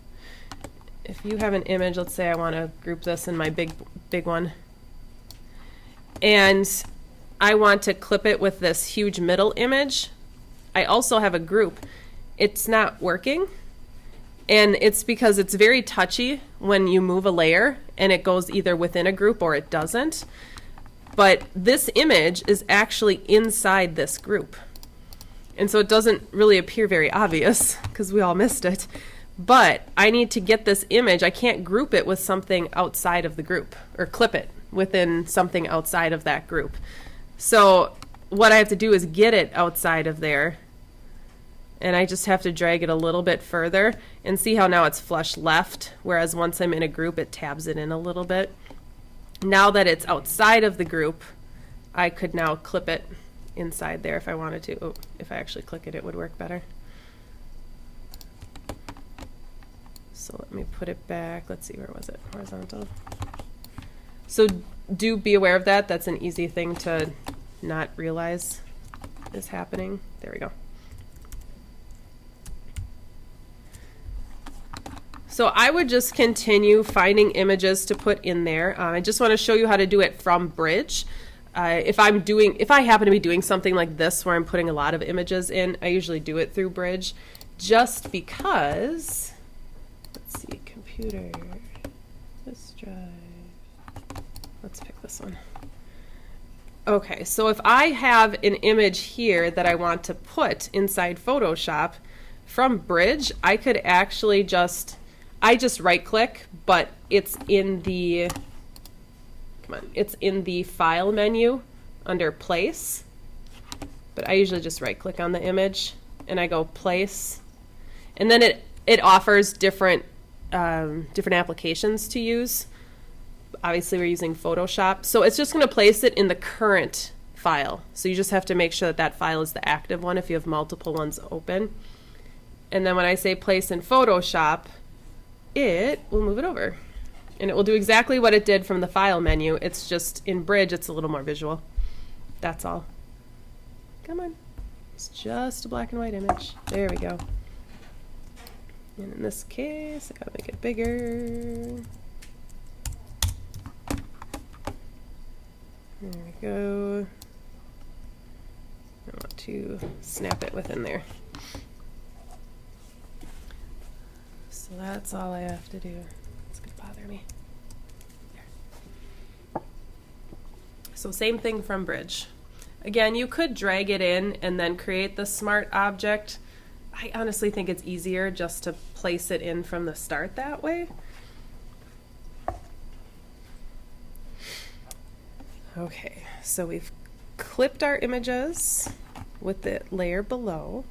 If you have an image, let's say I want to group this in my big one, and I want to clip it with this huge middle image, I also have a group. It's not working, and it's because it's very touchy when you move a layer, and it goes either within a group or it doesn't. But this image is actually inside this group. And so it doesn't really appear very obvious because we all missed it. But I need to get this image. I can't group it with something outside of the group or clip it within something outside of that group. So what I have to do is get it outside of there. And I just have to drag it a little bit further and see how now it's flush left. Whereas once I'm in a group, it tabs it in a little bit. Now that it's outside of the group, I could now clip it inside there if I wanted to. Oh, if I actually click it, it would work better. So let me put it back. Let's see, where was it? Horizontal. So do be aware of that. That's an easy thing to not realize is happening. There we go. So I would just continue finding images to put in there. I just want to show you how to do it from Bridge. If I happen to be doing something like this where I'm putting a lot of images in, I usually do it through Bridge just because, let's see, computer, this drive, let's pick this one. Okay, so if I have an image here that I want to put inside Photoshop from Bridge, I could actually just right click, but it's in the, it's in the file menu under place. But I usually just right click on the image and I go place. And then it offers different applications to use. Obviously, we're using Photoshop. So it's just going to place it in the current file. So you just have to make sure that file is the active one if you have multiple ones open. And then when I say place in Photoshop, it will move it over. And it will do exactly what it did from the file menu. It's just in Bridge, it's a little more visual. That's all. Come on. It's just a black and white image. There we go. And in this case, I gotta make it bigger. There we go. I want to snap it within there. So that's all I have to do. It's gonna bother me. There. So same thing from Bridge. Again, you could drag it in and then create the smart object. I honestly think it's easier just to place it in from the start that way. Okay, so we've clipped our images with the layer below.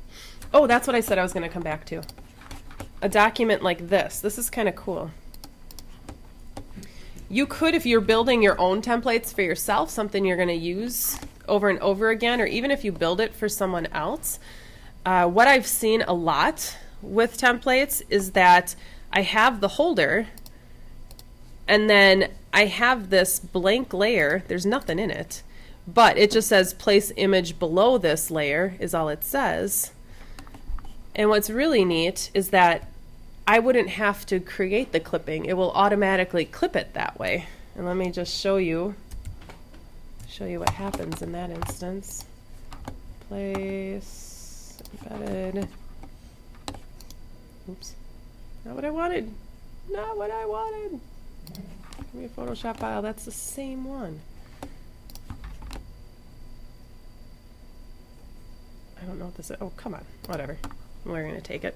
Oh, that's what I said I was going to come back to. A document like this. This is kind of cool. You could, if you're building your own templates for yourself, something you're going to use over and over again, or even if you build it for someone else, what I've seen a lot with templates is that I have the holder and then I have this blank layer. There's nothing in it, but it just says place image below this layer is all it says. And what's really neat is that I wouldn't have to create the clipping. It will automatically clip it that way. And let me just show you what happens in that instance. Place, embedded. Oops, not what I wanted. Not what I wanted. Give me a Photoshop file. That's the same one. I don't know what this is. Oh, come on. Whatever. We're going to take it.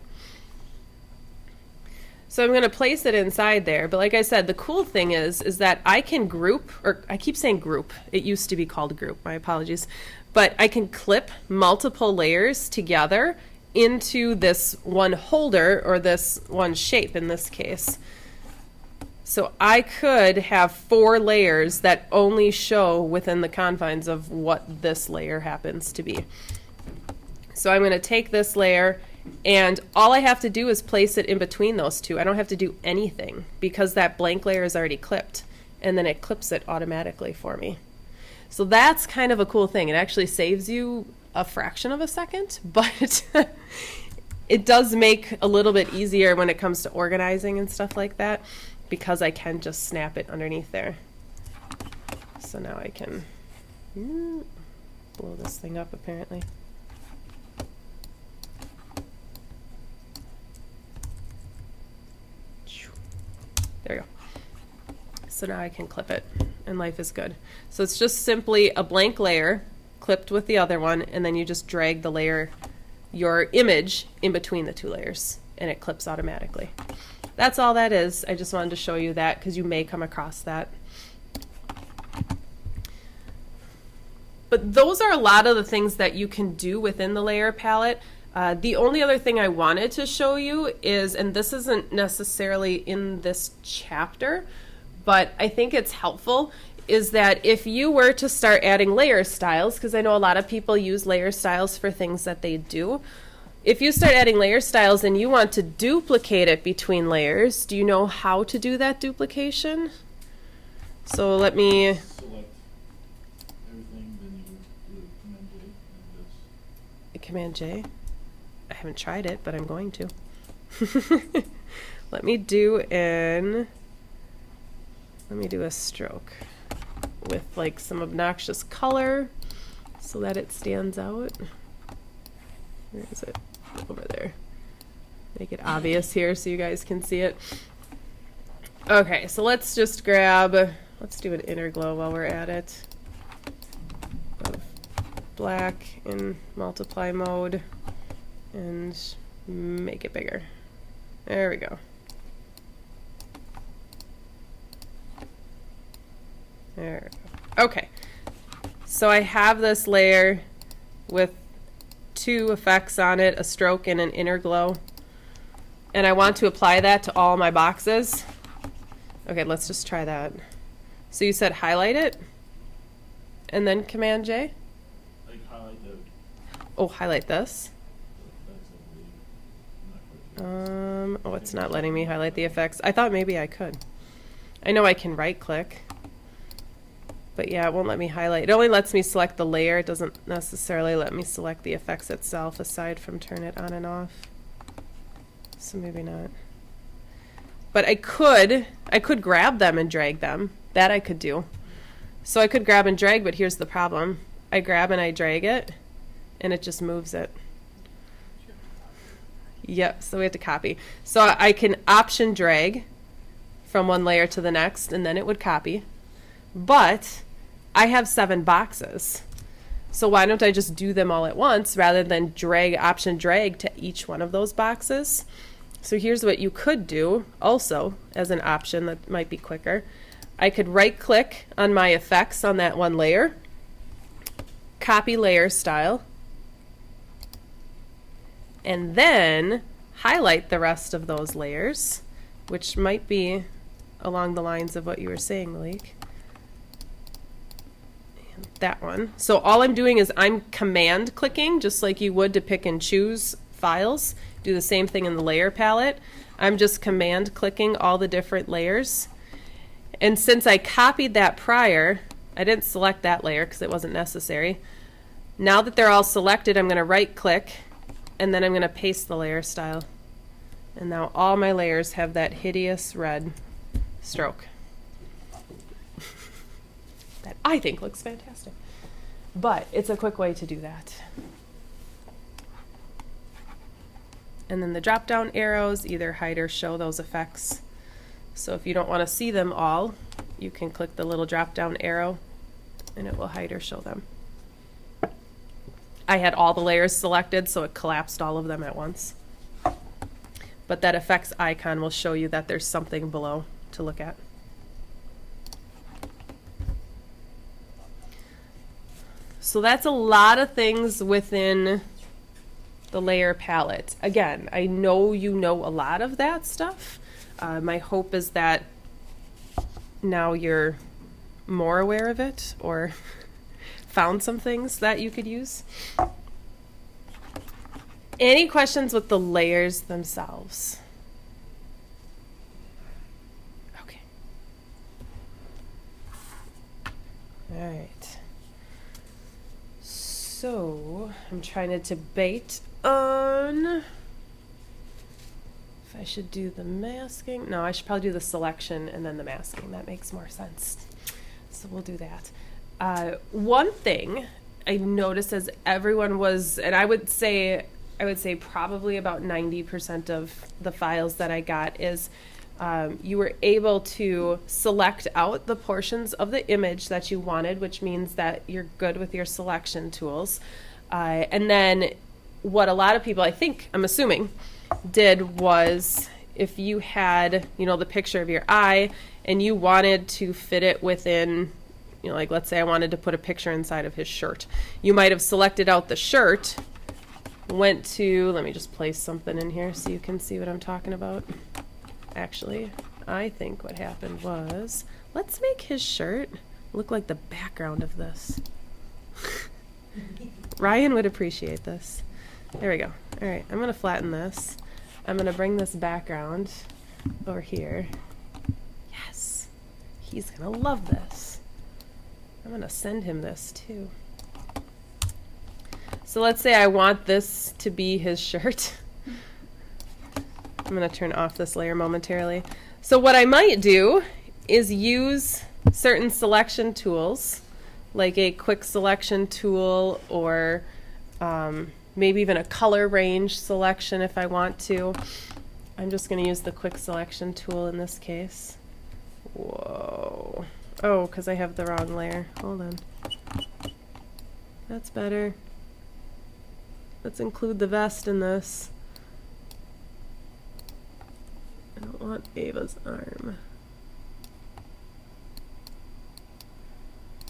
So I'm going to place it inside there. But like I said, the cool thing is that I can group, or I keep saying group. It used to be called group. My apologies. But I can clip multiple layers together into this one holder or this one shape in this case. So I could have 4 layers that only show within the confines of what this layer happens to be. So I'm going to take this layer, and all I have to do is place it in between those two. I don't have to do anything because that blank layer is already clipped, and then it clips it automatically for me. So that's kind of a cool thing. It actually saves you a fraction of a second, but it does make a little bit easier when it comes to organizing and stuff like that, because I can just snap it underneath there. So now I can blow this thing up apparently. There you go. So now I can clip it and life is good. So it's just simply a blank layer clipped with the other one, and then you just drag the layer, your image, in between the 2 layers and it clips automatically. That's all that is. I just wanted to show you that because you may come across that. But those are a lot of the things that you can do within the layer palette. The only other thing I wanted to show you is, and this isn't necessarily in this chapter, but I think it's helpful, is that if you were to start adding layer styles, because I know a lot of people use layer styles for things that they do, if you start adding layer styles and you want to duplicate it between layers, do you know how to do that duplication? So let me... Select everything, then you do Command J, and this. Command J? I haven't tried it, but I'm going to. Let me do a stroke with like some obnoxious color so that it stands out. Where is it? Over there. Make it obvious here so you guys can see it. Okay, so let's just grab let's do an inner glow while we're at it. Of black in multiply mode and make it bigger. There we go. There we go. Okay. So I have this layer with two effects on it, a stroke and an inner glow. And I want to apply that to all my boxes. Okay, let's just try that. So you said highlight it and then Command J? Like highlight the, Oh, highlight this. that's I believe. I'm not quite sure. Oh, it's not letting me highlight the effects. I thought maybe I could. I know I can right click. But yeah, it won't let me highlight. It only lets me select the layer. It doesn't necessarily let me select the effects itself aside from turn it on and off. So maybe not. But I could grab them and drag them. That I could do. So I could grab and drag, but here's the problem. I grab and I drag it, and it just moves it. Yep, so we have to copy. So I can option drag from one layer to the next, and then it would copy. But I have 7 boxes. So why don't I just do them all at once rather than option drag to each one of those boxes? So here's what you could do also as an option that might be quicker. I could right click on my effects on that one layer, copy layer style, and then highlight the rest of those layers, which might be along the lines of what you were saying, Malik. And that one. So all I'm doing is I'm command clicking, just like you would to pick and choose files. Do the same thing in the layer palette. I'm just command clicking all the different layers. And since I copied that prior, I didn't select that layer because it wasn't necessary. Now that they're all selected, I'm going to right click and then I'm going to paste the layer style. And now all my layers have that hideous red stroke that I think looks fantastic. But it's a quick way to do that. And then the drop down arrows either hide or show those effects. So if you don't want to see them all, you can click the little drop down arrow and it will hide or show them. I had all the layers selected, so it collapsed all of them at once. But that effects icon will show you that there's something below to look at. So that's a lot of things within the layer palette. Again, I know you know a lot of that stuff. My hope is that now you're more aware of it or found some things that you could use. Any questions with the layers themselves? Okay. All right. So I'm trying to debate on if I should do the masking. No, I should probably do the selection and then the masking. That makes more sense. So we'll do that. One thing I noticed as everyone was, and I would say probably about 90% of the files that I got is you were able to select out the portions of the image that you wanted, which means that you're good with your selection tools. And then what a lot of people, I'm assuming, did was if you had, the picture of your eye and you wanted to fit it within, like let's say I wanted to put a picture inside of his shirt. You might have selected out the shirt, went to, let me just place something in here so you can see what I'm talking about. Actually, I think what happened was, let's make his shirt look like the background of this. Ryan would appreciate this. There we go. All right, I'm going to flatten this. I'm going to bring this background over here. Yes, he's going to love this. I'm going to send him this too. So let's say I want this to be his shirt. I'm going to turn off this layer momentarily. So what I might do is use certain selection tools, like a quick selection tool or maybe even a color range selection if I want to. I'm just going to use the quick selection tool in this case. Whoa. Oh, because I have the wrong layer. Hold on. That's better. Let's include the vest in this. I don't want Ava's arm.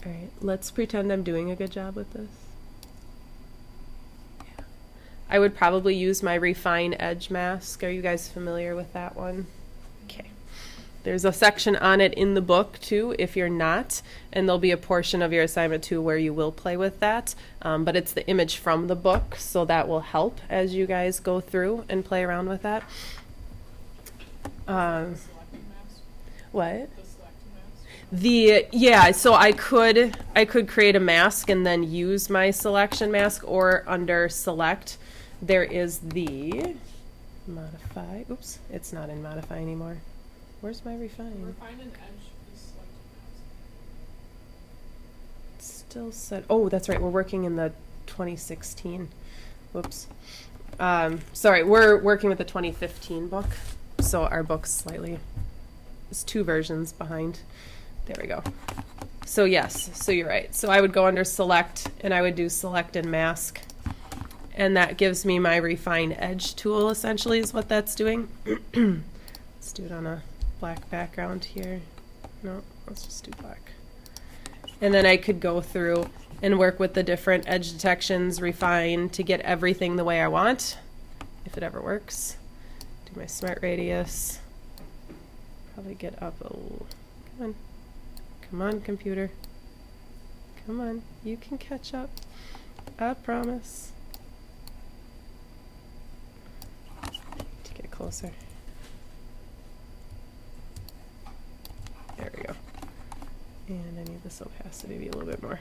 Alright, let's pretend I'm doing a good job with this. Yeah. I would probably use my Refine Edge mask. Are you guys familiar with that one? Okay. There's a section on it in the book too, if you're not, and there'll be a portion of your assignment too where you will play with that, but it's the image from the book, so that will help as you guys go through and play around with that. The selecting mask. What? The selecting mask. Yeah, so I could create a mask and then use my selection mask, or under select there is the modify. Oops, it's not in modify anymore. Where's my refine? Refine and edge is selecting mask. It's still set. Oh, that's right. We're working in the 2016. Whoops. Sorry, we're working with the 2015 book. So our book's slightly, it's 2 versions behind. There we go. So yes, so you're right. So I would go under select and I would do select and mask. And that gives me my refine edge tool, essentially, is what that's doing. Let's do it on a black background here. No, let's just do black. And then I could go through and work with the different edge detections, refine to get everything the way I want, if it ever works. Do my smart radius. Probably get up a little. Come on. Come on, computer. Come on. You can catch up. I promise. To get closer. There we go. And I need this opacity to be a little bit more.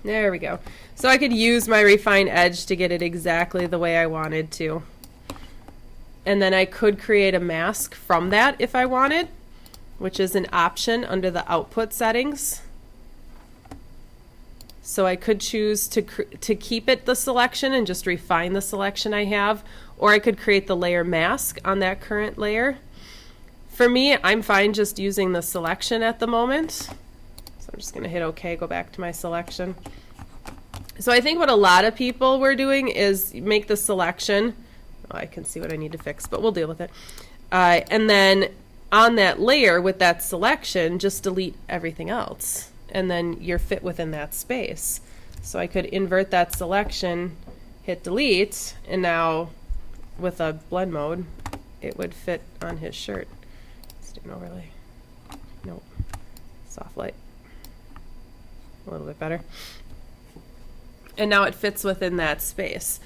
There we go. So I could use my refine edge to get it exactly the way I wanted to. And then I could create a mask from that if I wanted, which is an option under the output settings. So I could choose to keep it the selection and just refine the selection I have, or I could create the layer mask on that current layer. For me, I'm fine just using the selection at the moment. So I'm just going to hit OK, go back to my selection. So I think what a lot of people were doing is make the selection. Oh, I can see what I need to fix, but we'll deal with it. And then on that layer with that selection, just delete everything else. And then you're fit within that space. So I could invert that selection, hit delete, and now with a blend mode, it would fit on his shirt. Let's do an overlay. Nope. Soft light. A little bit better. And now it fits within that space.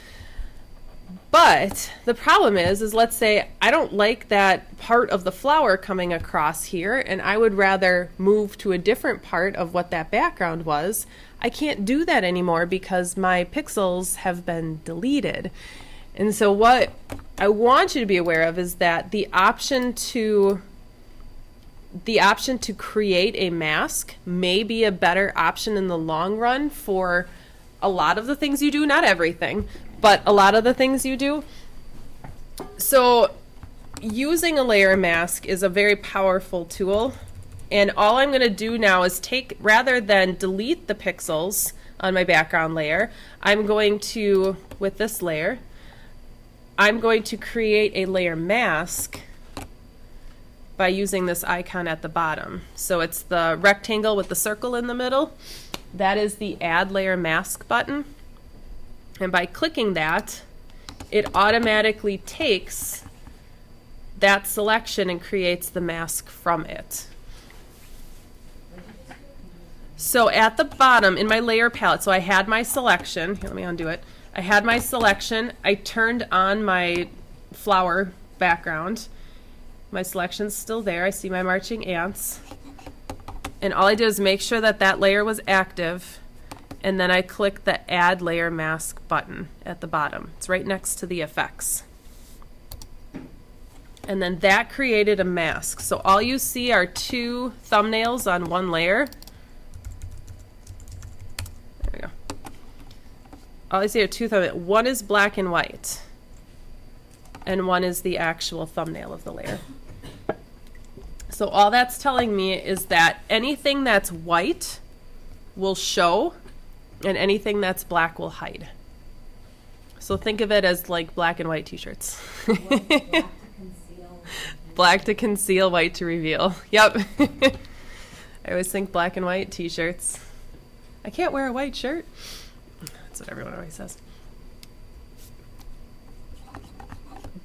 But the problem is let's say I don't like that part of the flower coming across here, and I would rather move to a different part of what that background was. I can't do that anymore because my pixels have been deleted. And so what I want you to be aware of is that the option to create a mask may be a better option in the long run for a lot of the things you do, not everything, but a lot of the things you do. So using a layer mask is a very powerful tool. And all I'm going to do now is rather than delete the pixels on my background layer, I'm going to, with this layer, I'm going to create a layer mask by using this icon at the bottom. So it's the rectangle with the circle in the middle. That is the Add Layer Mask button. And by clicking that, it automatically takes that selection and creates the mask from it. So at the bottom in my layer palette, so I had my selection. Here, let me undo it. I had my selection. I turned on my flower background. My selection's still there. I see my marching ants. And all I did is make sure that that layer was active, and then I click the Add Layer Mask button at the bottom. It's right next to the effects. And then that created a mask. So all you see are 2 thumbnails on one layer. There we go. All I see are 2 thumbnails. One is black and white, and one is the actual thumbnail of the layer. So all that's telling me is that anything that's white will show and anything that's black will hide. So think of it as like black and white t-shirts. Black to conceal. Black to conceal, white to reveal. Yep. I always think black and white t-shirts. I can't wear a white shirt. That's what everyone always says.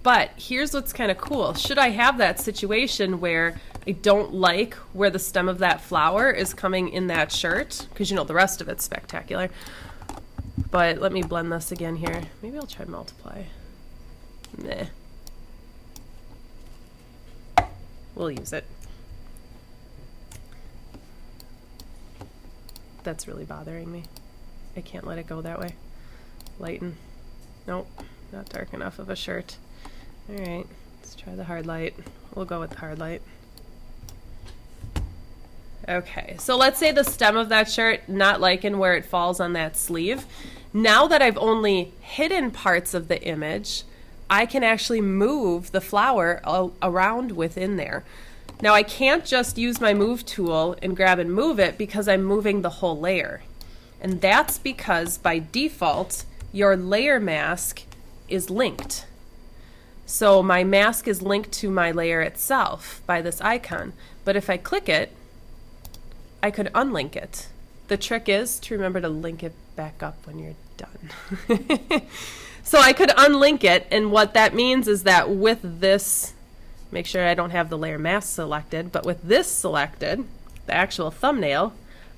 But here's what's kind of cool. Should I have that situation where I don't like where the stem of that flower is coming in that shirt, because you know the rest of it's spectacular. But let me blend this again here. Maybe I'll try multiply. Meh. We'll use it. That's really bothering me. I can't let it go that way. Lighten. Nope, not dark enough of a shirt. All right, let's try the hard light. We'll go with the hard light. Okay, so let's say the stem of that shirt, not liking where it falls on that sleeve. Now that I've only hidden parts of the image, I can actually move the flower around within there. Now I can't just use my move tool and grab and move it because I'm moving the whole layer. And that's because by default, your layer mask is linked. So my mask is linked to my layer itself by this icon. But if I click it, I could unlink it. The trick is to remember to link it back up when you're done. So I could unlink it, and what that means is that with this, make sure I don't have the layer mask selected, but with this selected, the actual thumbnail,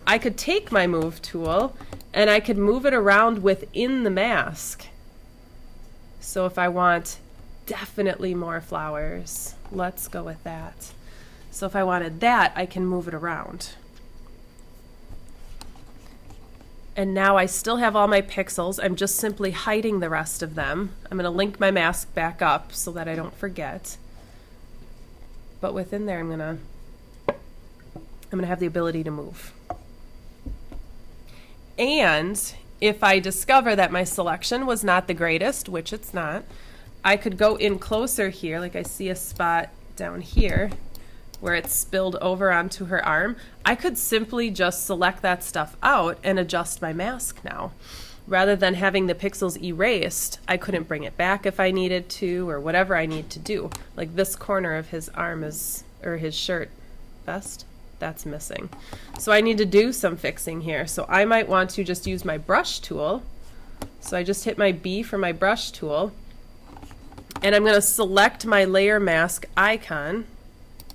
I could take my move tool and I could move it around within the mask. So if I want definitely more flowers, let's go with that. So if I wanted that, I can move it around. And now I still have all my pixels. I'm just simply hiding the rest of them. I'm going to link my mask back up so that I don't forget. But within there, I'm going to have the ability to move. And if I discover that my selection was not the greatest, which it's not, I could go in closer here, like I see a spot down here where it's spilled over onto her arm. I could simply just select that stuff out and adjust my mask now. Rather than having the pixels erased, I couldn't bring it back if I needed to, or whatever I need to do. Like this corner of his arm is, or his shirt vest, that's missing. So I need to do some fixing here. So I might want to just use my brush tool. So I just hit my B for my brush tool. And I'm going to select my layer mask icon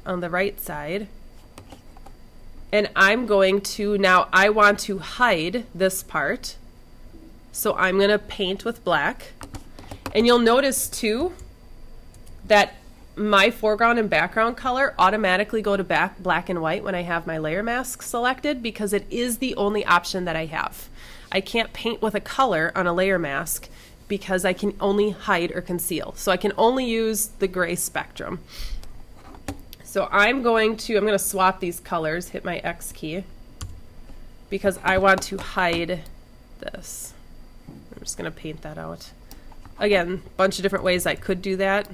on the right side. And I'm going to, now I want to hide this part. So I'm going to paint with black. And you'll notice too that my foreground and background color automatically go to black and white when I have my layer mask selected, because it is the only option that I have. I can't paint with a color on a layer mask because I can only hide or conceal. So I can only use the gray spectrum. So I'm going to swap these colors, hit my X key, because I want to hide this. I'm just going to paint that out. Again, a bunch of different ways I could do that.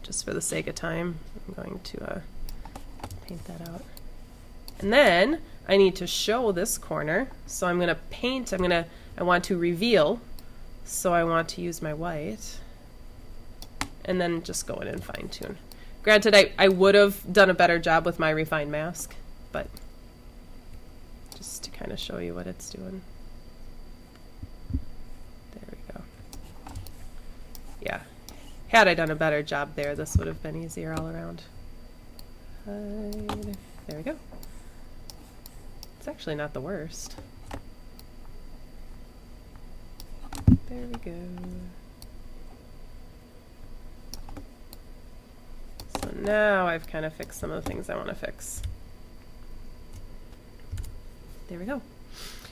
Just for the sake of time, I'm going to paint that out. And then I need to show this corner. So I'm going to paint, I want to reveal. So I want to use my white. And then just go in and fine tune. Granted, I would have done a better job with my refined mask, but just to kind of show you what it's doing. There we go. Yeah. Had I done a better job there, this would have been easier all around. Hide. There we go. It's actually not the worst. There we go. So now I've kind of fixed some of the things I want to fix. There we go.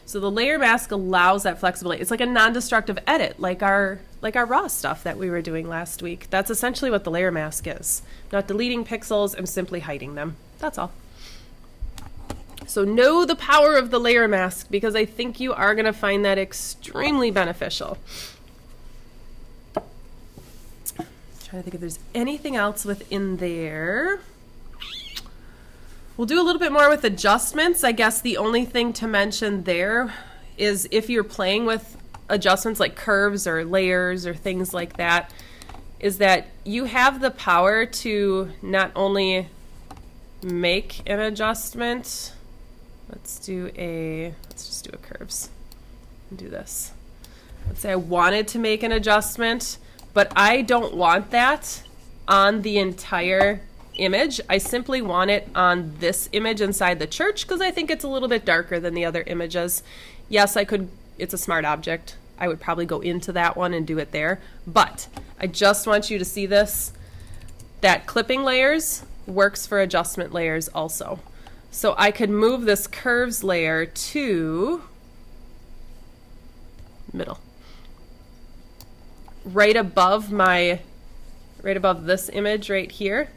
So the layer mask allows that flexibility. It's like a non-destructive edit, like our raw stuff that we were doing last week. That's essentially what the layer mask is. I'm not deleting pixels, I'm simply hiding them. That's all. So know the power of the layer mask, because I think you are going to find that extremely beneficial. Trying to think if there's anything else within there. We'll do a little bit more with adjustments. I guess the only thing to mention there is if you're playing with adjustments like curves or layers or things like that, is that you have the power to not only make an adjustment. Let's just do a curves and do this. Let's say I wanted to make an adjustment, but I don't want that on the entire image. I simply want it on this image inside the church because I think it's a little bit darker than the other images. Yes, I could, it's a smart object. I would probably go into that one and do it there, but I just want you to see this, that clipping layers works for adjustment layers also. So I could move this curves layer to middle. Right above this image right here.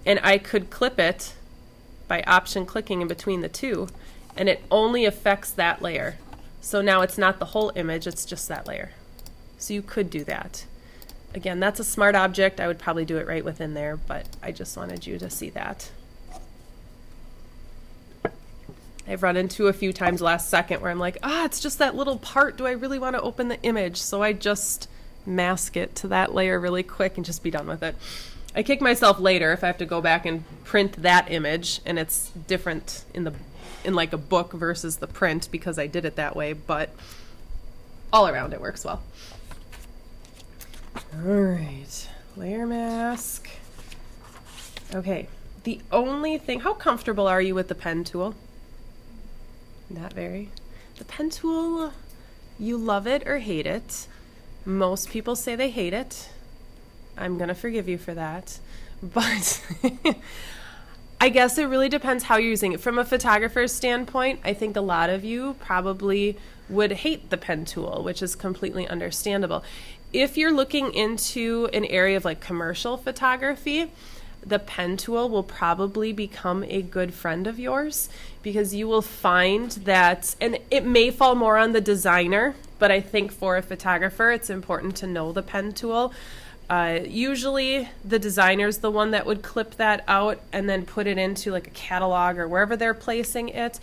And I could clip it by option clicking in between the two, and it only affects that layer. So now it's not the whole image, it's just that layer. So you could do that. Again, that's a smart object. I would probably do it right within there, but I just wanted you to see that. I've run into a few times last second where I'm like, it's just that little part. Do I really want to open the image? So I just mask it to that layer really quick and just be done with it. I kick myself later if I have to go back and print that image and it's different in like a book versus the print because I did it that way, but all around it works well. All right, layer mask. Okay, the only thing, how comfortable are you with the pen tool? Not very. The pen tool, you love it or hate it. Most people say they hate it. I'm going to forgive you for that. But I guess it really depends how you're using it. From a photographer's standpoint, I think a lot of you probably would hate the pen tool, which is completely understandable. If you're looking into an area of like commercial photography, the pen tool will probably become a good friend of yours because you will find that, and it may fall more on the designer, but I think for a photographer, it's important to know the pen tool. Usually the designer's the one that would clip that out and then put it into like a catalog or wherever they're placing it.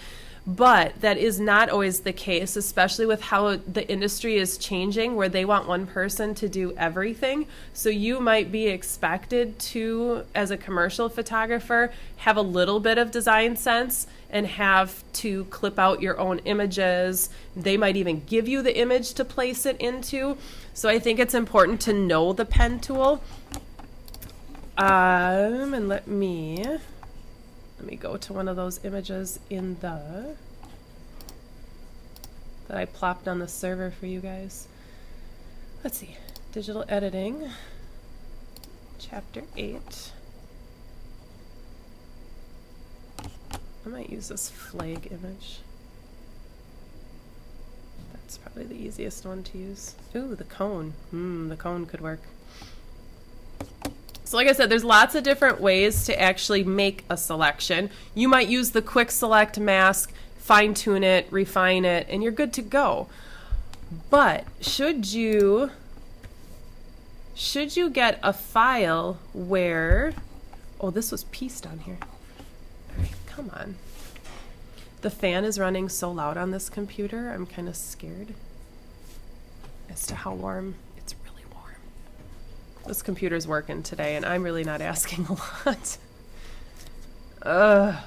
But that is not always the case, especially with how the industry is changing where they want one person to do everything. So you might be expected to, as a commercial photographer, have a little bit of design sense and have to clip out your own images. They might even give you the image to place it into. So I think it's important to know the pen tool. And let me go to one of those images in that I plopped on the server for you guys. Let's see, digital editing, chapter 8. I might use this flag image. That's probably the easiest one to use. Ooh, the cone. The cone could work. So like I said, there's lots of different ways to actually make a selection. You might use the quick select mask, fine tune it, refine it, and you're good to go. But should you get a file where, this was pieced on here. All right, come on. The fan is running so loud on this computer, I'm kind of scared as to how warm. It's really warm. This computer's working today, and I'm really not asking a lot.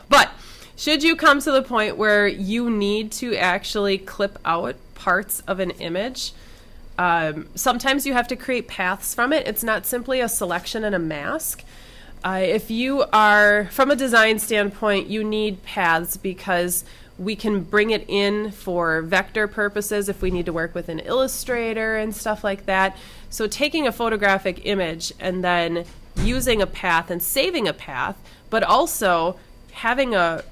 But should you come to the point where you need to actually clip out parts of an image, sometimes you have to create paths from it. It's not simply a selection and a mask. If you are, from a design standpoint, you need paths because we can bring it in for vector purposes if we need to work with an Illustrator and stuff like that. So taking a photographic image and then using a path and saving a path, but also having a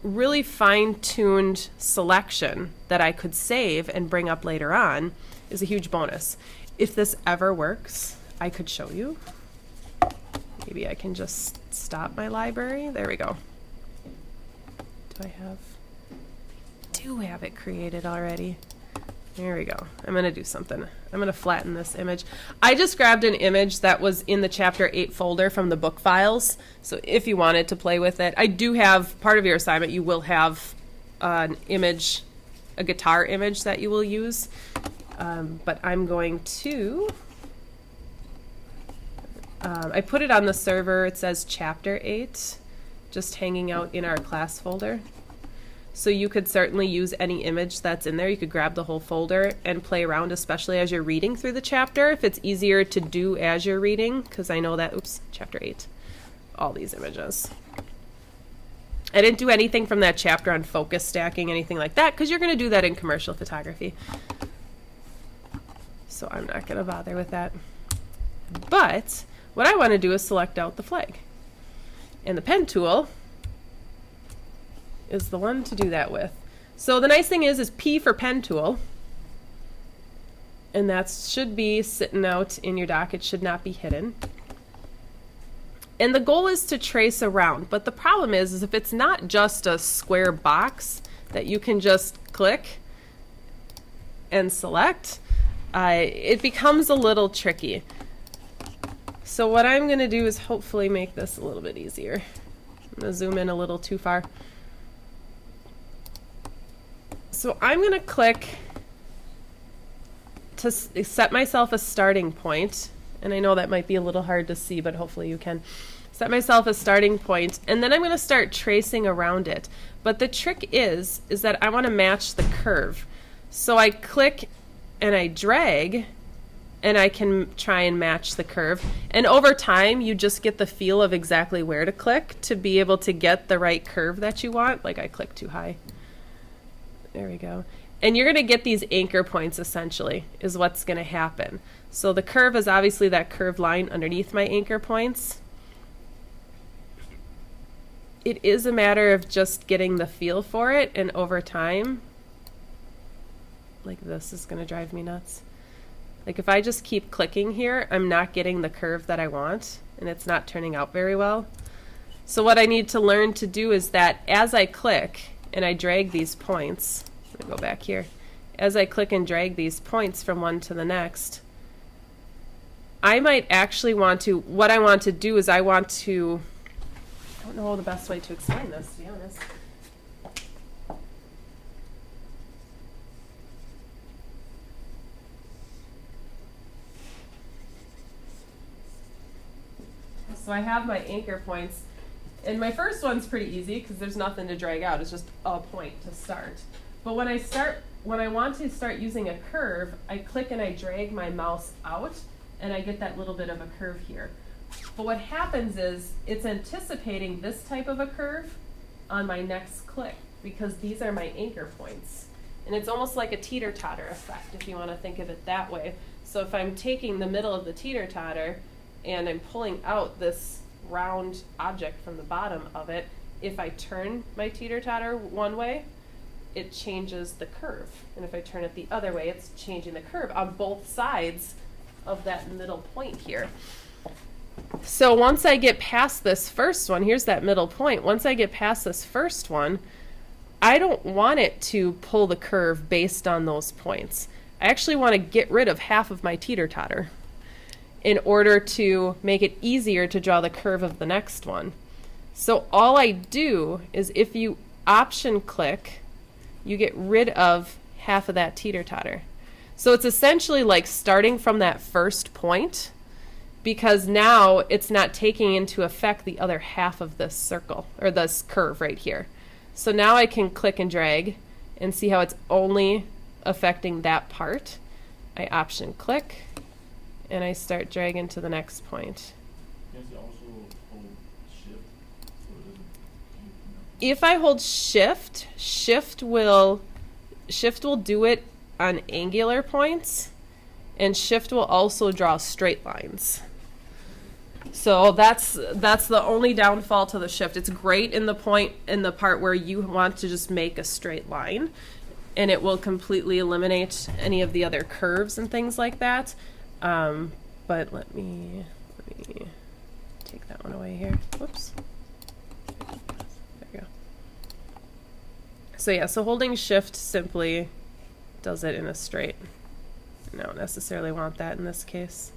really fine-tuned selection that I could save and bring up later on is a huge bonus. If this ever works, I could show you. Maybe I can just stop my library. There we go. Do I do have it created already? There we go. I'm going to do something. I'm going to flatten this image. I just grabbed an image that was in the Chapter 8 folder from the book files. So if you wanted to play with it, I do have part of your assignment. You will have an image, a guitar image that you will use. But I'm going to... I put it on the server. It says Chapter 8, just hanging out in our class folder. So you could certainly use any image that's in there. You could grab the whole folder and play around, especially as you're reading through the chapter, if it's easier to do as you're reading, because I know that, oops, Chapter 8, all these images. I didn't do anything from that chapter on focus stacking, anything like that, because you're going to do that in commercial photography. So I'm not going to bother with that. But what I want to do is select out the flag. And the pen tool is the one to do that with. So the nice thing is P for pen tool. And that should be sitting out in your dock. It should not be hidden. And the goal is to trace around. But the problem is if it's not just a square box that you can just click and select, it becomes a little tricky. So what I'm going to do is hopefully make this a little bit easier. I'm going to zoom in a little too far. So I'm going to click to set myself a starting point. And I know that might be a little hard to see, but hopefully you can. Set myself a starting point, and then I'm going to start tracing around it. But the trick is that I want to match the curve. So I click and I drag, and I can try and match the curve. And over time, you just get the feel of exactly where to click to be able to get the right curve that you want. Like I clicked too high. There we go. And you're going to get these anchor points, essentially, is what's going to happen. So the curve is obviously that curved line underneath my anchor points. It is a matter of just getting the feel for it, and over time, like this is going to drive me nuts. Like if I just keep clicking here, I'm not getting the curve that I want, and it's not turning out very well. So what I need to learn to do is that as I click and I drag these points, let me go back here. As I click and drag these points from one to the next, I might actually want to, what I want to do is I don't know the best way to explain this, to be honest. So I have my anchor points, and my first one's pretty easy because there's nothing to drag out. It's just a point to start. But when I want to start using a curve, I click and I drag my mouse out, and I get that little bit of a curve here. But what happens is it's anticipating this type of a curve on my next click because these are my anchor points. And it's almost like a teeter-totter effect if you want to think of it that way. So if I'm taking the middle of the teeter-totter and I'm pulling out this round object from the bottom of it, if I turn my teeter-totter one way, it changes the curve. And if I turn it the other way, it's changing the curve on both sides of that middle point here. So once I get past this first one, here's that middle point. Once I get past this first one, I don't want it to pull the curve based on those points. I actually want to get rid of half of my teeter-totter in order to make it easier to draw the curve of the next one. So all I do is if you option click, you get rid of half of that teeter-totter. So it's essentially like starting from that first point, because now it's not taking into effect the other half of this circle, or this curve right here. So now I can click and drag and see how it's only affecting that part. I option click, and I start dragging to the next point. Can you also hold shift? So it doesn't, If I hold shift, shift will do it on angular points, and shift will also draw straight lines. So that's the only downfall to the shift. It's great in the part where you want to just make a straight line, and it will completely eliminate any of the other curves and things like that. But let me take that one away here. Whoops. There we go. So yeah, so holding shift simply does it in a straight. I don't necessarily want that in this case.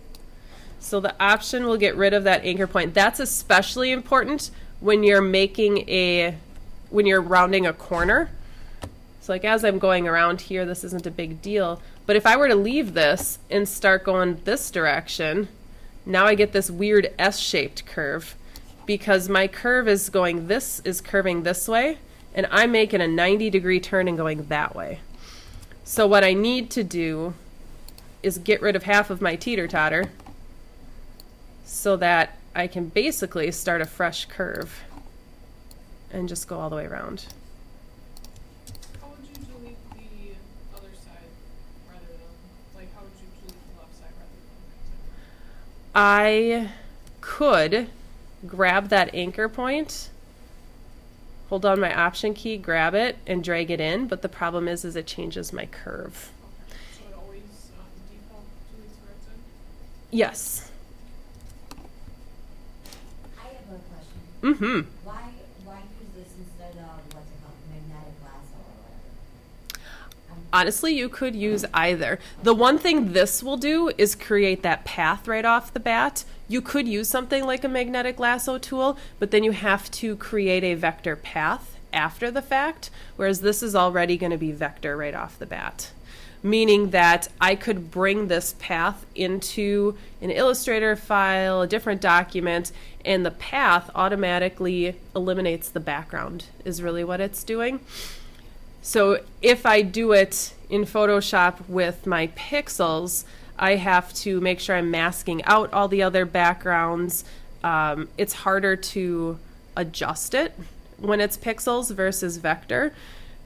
So the option will get rid of that anchor point. That's especially important when you're when you're rounding a corner. So like as I'm going around here, this isn't a big deal. But if I were to leave this and start going this direction, now I get this weird S-shaped curve because my curve is curving this way, and I'm making a 90-degree turn and going that way. So what I need to do is get rid of half of my teeter-totter so that I can basically start a fresh curve and just go all the way around. How would you delete the other side rather than, like, how would you delete the left side rather than the right side? I could grab that anchor point, hold down my option key, grab it, and drag it in, but the problem is it changes my curve. Okay. So it always default deletes the right side? Yes. I have a question. Mm-hmm. Why use this instead of what's it called, magnetic lasso or whatever? Honestly, you could use either. The one thing this will do is create that path right off the bat. You could use something like a magnetic lasso tool, but then you have to create a vector path after the fact, whereas this is already going to be vector right off the bat. Meaning that I could bring this path into an Illustrator file, a different document, and the path automatically eliminates the background, is really what it's doing. So if I do it in Photoshop with my pixels, I have to make sure I'm masking out all the other backgrounds. It's harder to adjust it when it's pixels versus vector,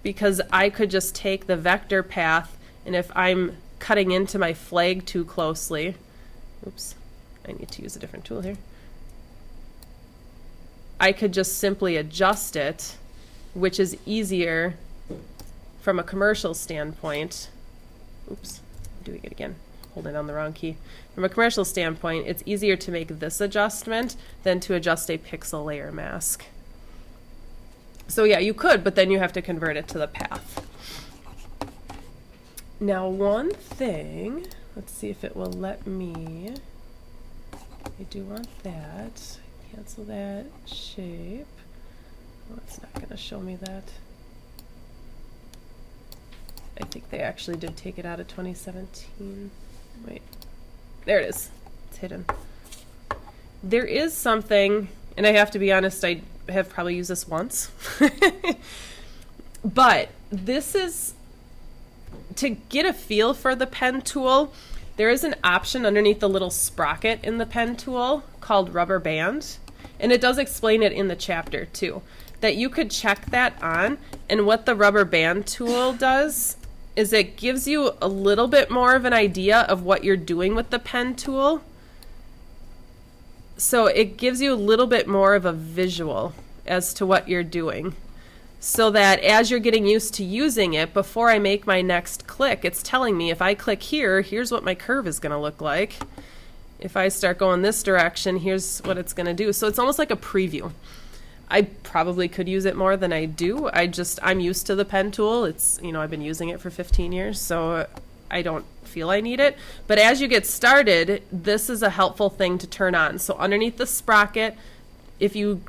because I could just take the vector path, and if I'm cutting into my flag too closely, oops, I need to use a different tool here. I could just simply adjust it, which is easier from a commercial standpoint. Oops, I'm doing it again. Holding down the wrong key. From a commercial standpoint, it's easier to make this adjustment than to adjust a pixel layer mask. So yeah, you could, but then you have to convert it to the path. Now one thing, let's see if it will let me. I do want that. Cancel that shape. Oh, it's not going to show me that. I think they actually did take it out of 2017. Wait, there it is. It's hidden. There is something, and I have to be honest, I have probably used this once. But this is, to get a feel for the pen tool, there is an option underneath the little sprocket in the pen tool called rubber band. And it does explain it in the chapter too, that you could check that on. And what the rubber band tool does is it gives you a little bit more of an idea of what you're doing with the pen tool. So it gives you a little bit more of a visual as to what you're doing. So that as you're getting used to using it, before I make my next click, it's telling me if I click here, here's what my curve is going to look like. If I start going this direction, here's what it's going to do. So it's almost like a preview. I probably could use it more than I do. I'm used to the pen tool. It's, I've been using it for 15 years, so I don't feel I need it. But as you get started, this is a helpful thing to turn on. So underneath the sprocket, if you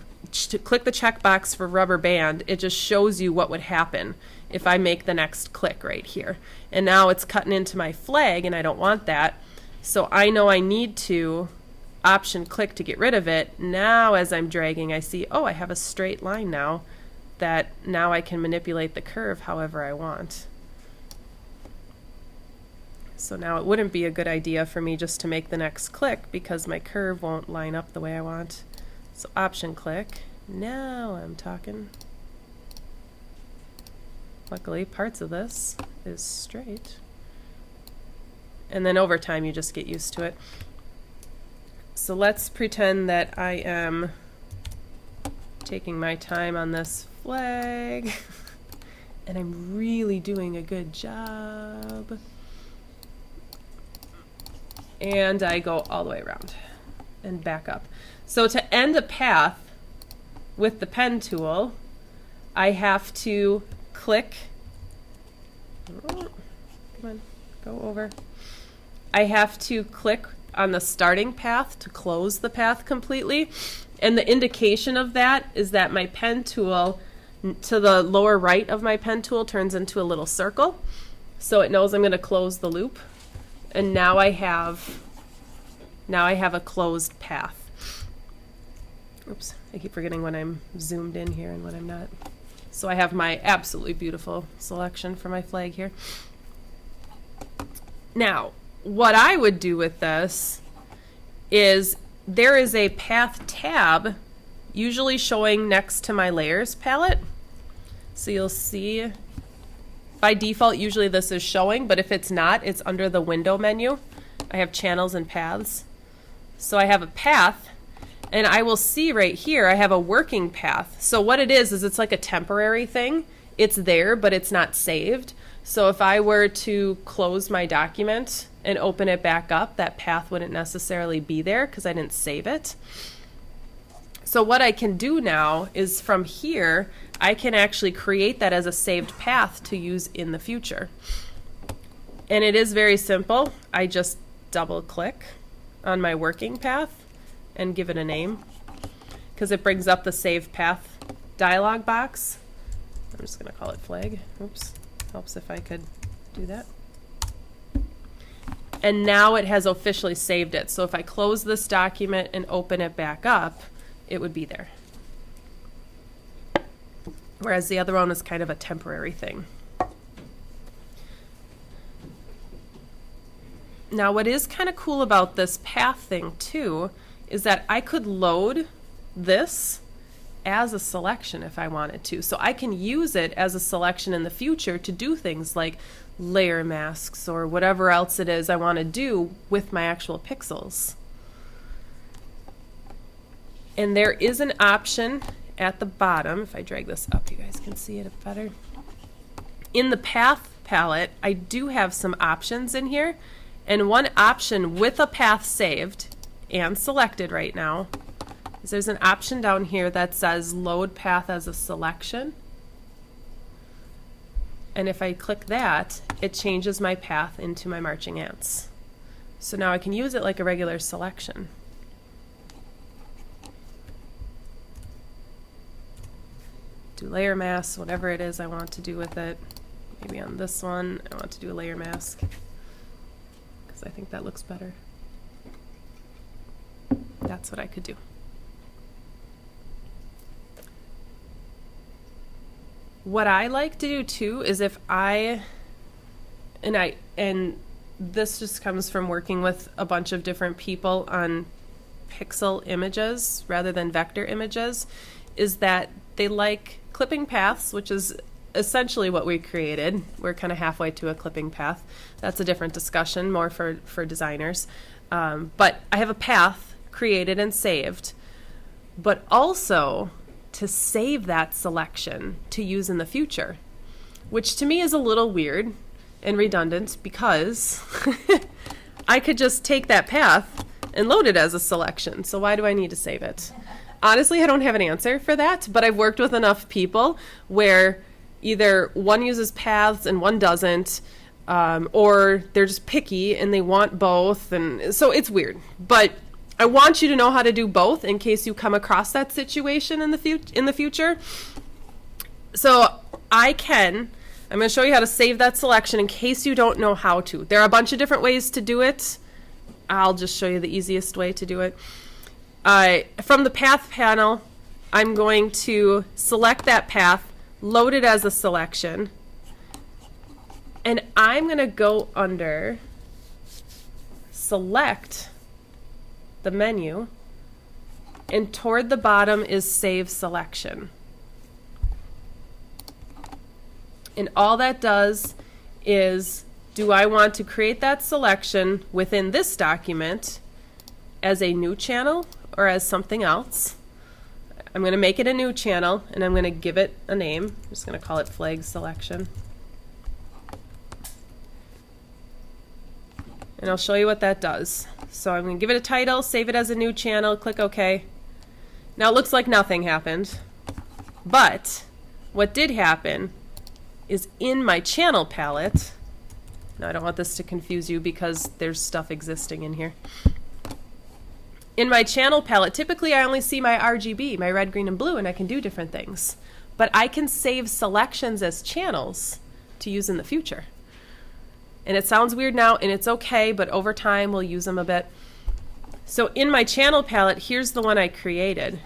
click the checkbox for rubber band, it just shows you what would happen if I make the next click right here. And now it's cutting into my flag, and I don't want that. So I know I need to option click to get rid of it. Now as I'm dragging, I see, oh, I have a straight line now that now I can manipulate the curve however I want. So now it wouldn't be a good idea for me just to make the next click because my curve won't line up the way I want. So option click. Now I'm talking. Luckily, parts of this is straight. And then over time, you just get used to it. So let's pretend that I am taking my time on this flag and I'm really doing a good job. And I go all the way around and back up. So to end a path with the pen tool, I have to click come on, go over. I have to click on the starting path to close the path completely. And the indication of that is that my pen tool to the lower right of my pen tool turns into a little circle. So it knows I'm going to close the loop. And now I have a closed path. Oops, I keep forgetting when I'm zoomed in here and when I'm not. So I have my absolutely beautiful selection for my flag here. Now, what I would do with this is there is a path tab usually showing next to my layers palette. So you'll see by default usually this is showing, but if it's not, it's under the window menu. I have channels and paths. So I have a path, and I will see right here I have a working path. So what it is it's like a temporary thing. It's there, but it's not saved. So if I were to close my document and open it back up, that path wouldn't necessarily be there because I didn't save it. So what I can do now is from here, I can actually create that as a saved path to use in the future. And it is very simple. I just double click on my working path and give it a name because it brings up the save path dialog box. I'm just going to call it flag. Oops. Helps if I could do that. And now it has officially saved it. So if I close this document and open it back up, it would be there. Whereas the other one is kind of a temporary thing. Now what is kind of cool about this path thing too is that I could load this as a selection if I wanted to. So I can use it as a selection in the future to do things like layer masks or whatever else it is I want to do with my actual pixels. And there is an option at the bottom. If I drag this up, you guys can see it better. In the path palette, I do have some options in here. And one option with a path saved and selected right now is there's an option down here that says load path as a selection. And if I click that, it changes my path into my marching ants. So now I can use it like a regular selection. Do layer mask, whatever it is I want to do with it. Maybe on this one, I want to do a layer mask because I think that looks better. That's what I could do. What I like to do too is if and this just comes from working with a bunch of different people on pixel images rather than vector images, is that they like clipping paths, which is essentially what we created. We're kind of halfway to a clipping path. That's a different discussion, more for designers. But I have a path created and saved, but also to save that selection to use in the future, which to me is a little weird and redundant because I could just take that path and load it as a selection. So why do I need to save it? Honestly, I don't have an answer for that, but I've worked with enough people where either one uses paths and one doesn't, or they're just picky and they want both. And so it's weird, but I want you to know how to do both in case you come across that situation in the future. So I'm going to show you how to save that selection in case you don't know how to. There are a bunch of different ways to do it. I'll just show you the easiest way to do it. From the path panel, I'm going to select that path, load it as a selection, and I'm going to go under select the menu, and toward the bottom is save selection. And all that does is, do I want to create that selection within this document as a new channel or as something else? I'm going to make it a new channel and I'm going to give it a name. I'm just going to call it flag selection. And I'll show you what that does. So I'm going to give it a title, save it as a new channel, click OK. Now it looks like nothing happened. But what did happen is in my channel palette, Now, I don't want this to confuse you because there's stuff existing in here. In my channel palette, typically I only see my RGB, my red, green, and blue, and I can do different things. But I can save selections as channels to use in the future. And it sounds weird now, and it's okay, but over time we'll use them a bit. So in my channel palette, here's the one I created.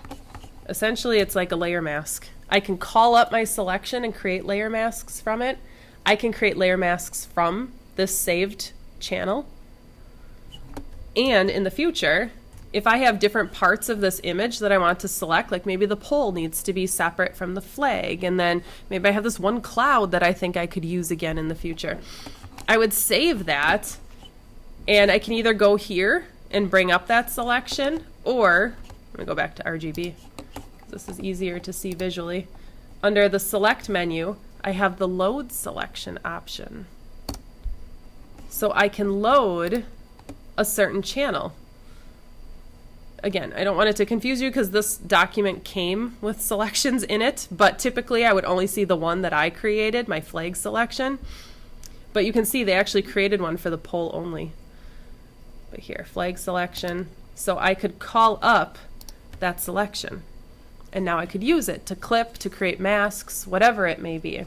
Essentially, it's like a layer mask. I can call up my selection and create layer masks from it. I can create layer masks from this saved channel. And in the future, if I have different parts of this image that I want to select, like maybe the pole needs to be separate from the flag, and then maybe I have this one cloud that I think I could use again in the future, I would save that, and I can either go here and bring up that selection, or, let me go back to RGB, because this is easier to see visually. Under the select menu, I have the load selection option. So I can load a certain channel. Again, I don't want it to confuse you because this document came with selections in it, but typically I would only see the one that I created, my flag selection. But you can see they actually created one for the pole only. But here, flag selection. So I could call up that selection. And now I could use it to clip, to create masks, whatever it may be.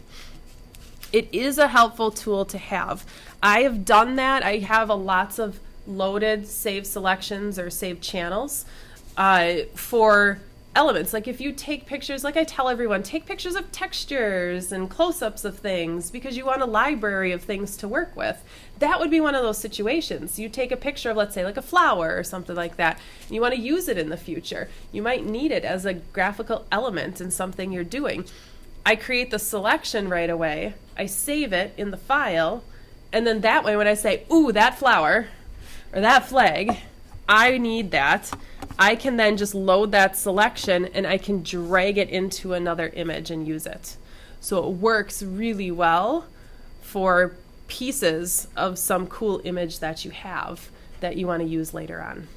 It is a helpful tool to have. I have done that. I have lots of loaded save selections or save channels for elements. Like if you take pictures, like I tell everyone, take pictures of textures and close-ups of things because you want a library of things to work with. That would be one of those situations. You take a picture of, let's say, like a flower or something like that, and you want to use it in the future. You might need it as a graphical element in something you're doing. I create the selection right away. I save it in the file, and then that way when I say, ooh, that flower, or that flag, I need that, I can then just load that selection and I can drag it into another image and use it. So it works really well for pieces of some cool image that you have that you want to use later on.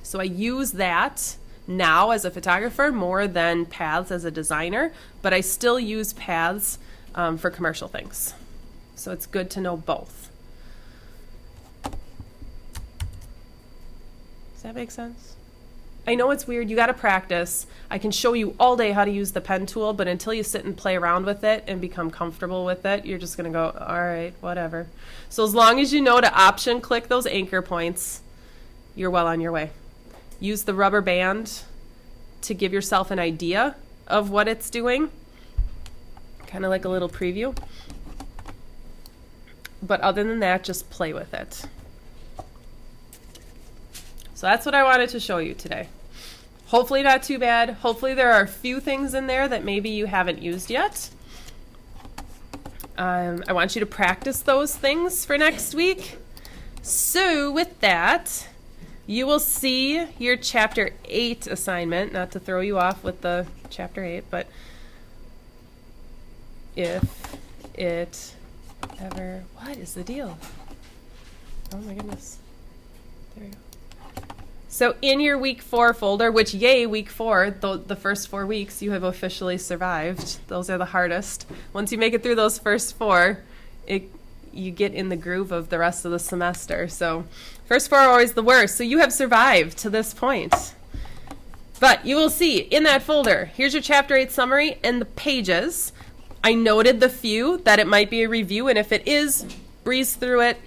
So I use that now as a photographer more than Paths as a designer, but I still use Paths for commercial things. So it's good to know both. Does that make sense? I know it's weird. You got to practice. I can show you all day how to use the pen tool, but until you sit and play around with it and become comfortable with it, you're just going to go, all right, whatever. So as long as you know to option click those anchor points, you're well on your way. Use the rubber band to give yourself an idea of what it's doing, kind of like a little preview. But other than that, just play with it. So that's what I wanted to show you today. Hopefully not too bad. Hopefully there are a few things in there that maybe you haven't used yet. I want you to practice those things for next week. So with that, you will see your Chapter 8 assignment, not to throw you off with the Chapter 8, but if it ever, what is the deal? Oh my goodness. There you go. So in your week 4 folder, which yay, week 4, the first 4 weeks you have officially survived. Those are the hardest. Once you make it through those first 4, you get in the groove of the rest of the semester. So first 4 are always the worst. So you have survived to this point. But you will see in that folder, here's your Chapter 8 summary and the pages. I noted the few that it might be a review, and if it is, breeze through it.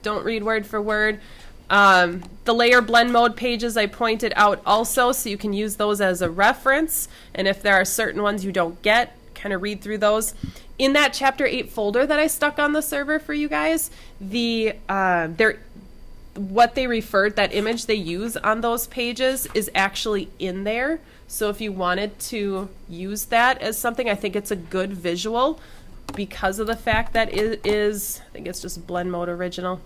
Don't read word for word. The layer blend mode pages I pointed out also, so you can use those as a reference. And if there are certain ones you don't get, kind of read through those. In that Chapter 8 folder that I stuck on the server for you guys, what they referred, that image they use on those pages is actually in there. So if you wanted to use that as something, I think it's a good visual because of the fact that it is, I think it's just blend mode original.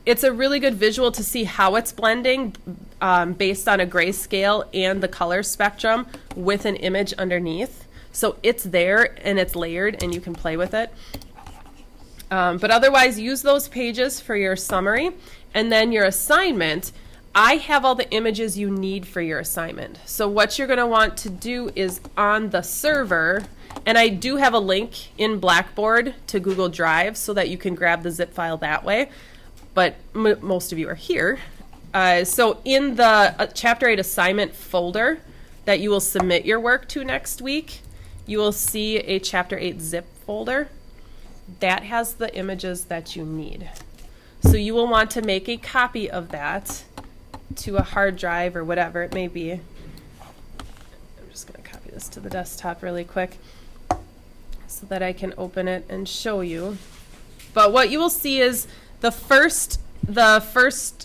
It's a really good visual to see how it's blending based on a grayscale and the color spectrum with an image underneath. So it's there and it's layered and you can play with it. But otherwise, use those pages for your summary. And then your assignment, I have all the images you need for your assignment. So what you're going to want to do is on the server And I do have a link in Blackboard to Google Drive so that you can grab the zip file that way. But most of you are here. So in the Chapter 8 assignment folder that you will submit your work to next week, you will see a Chapter 8 zip folder. That has the images that you need. So you will want to make a copy of that to a hard drive or whatever it may be. I'm just going to copy this to the desktop really quick so that I can open it and show you. But what you will see is the first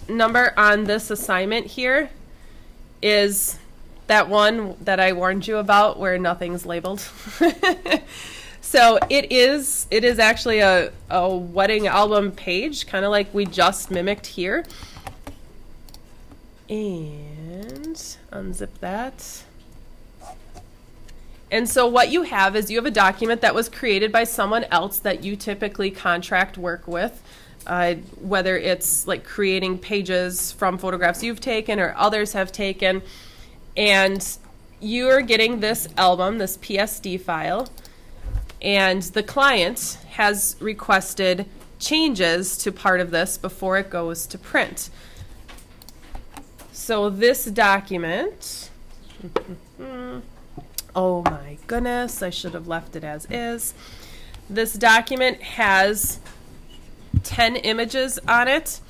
number on this assignment here is that one that I warned you about where nothing's labeled. So it is actually a wedding album page, kind of like we just mimicked here. And unzip that. And so what you have is you have a document that was created by someone else that you typically contract work with, whether it's like creating pages from photographs you've taken or others have taken. And you're getting this album, this PSD file, and the client has requested changes to part of this before it goes to print. So this document, oh my goodness, I should have left it as is. This document has 10 images on it,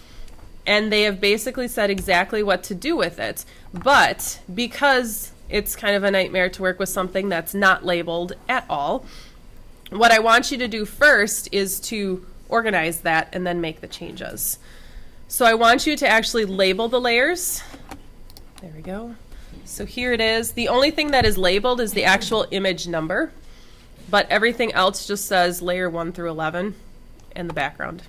and they have basically said exactly what to do with it. But because it's kind of a nightmare to work with something that's not labeled at all, what I want you to do first is to organize that and then make the changes. So I want you to actually label the layers. There we go. So here it is. The only thing that is labeled is the actual image number, but everything else just says layer 1 through 11 and the background.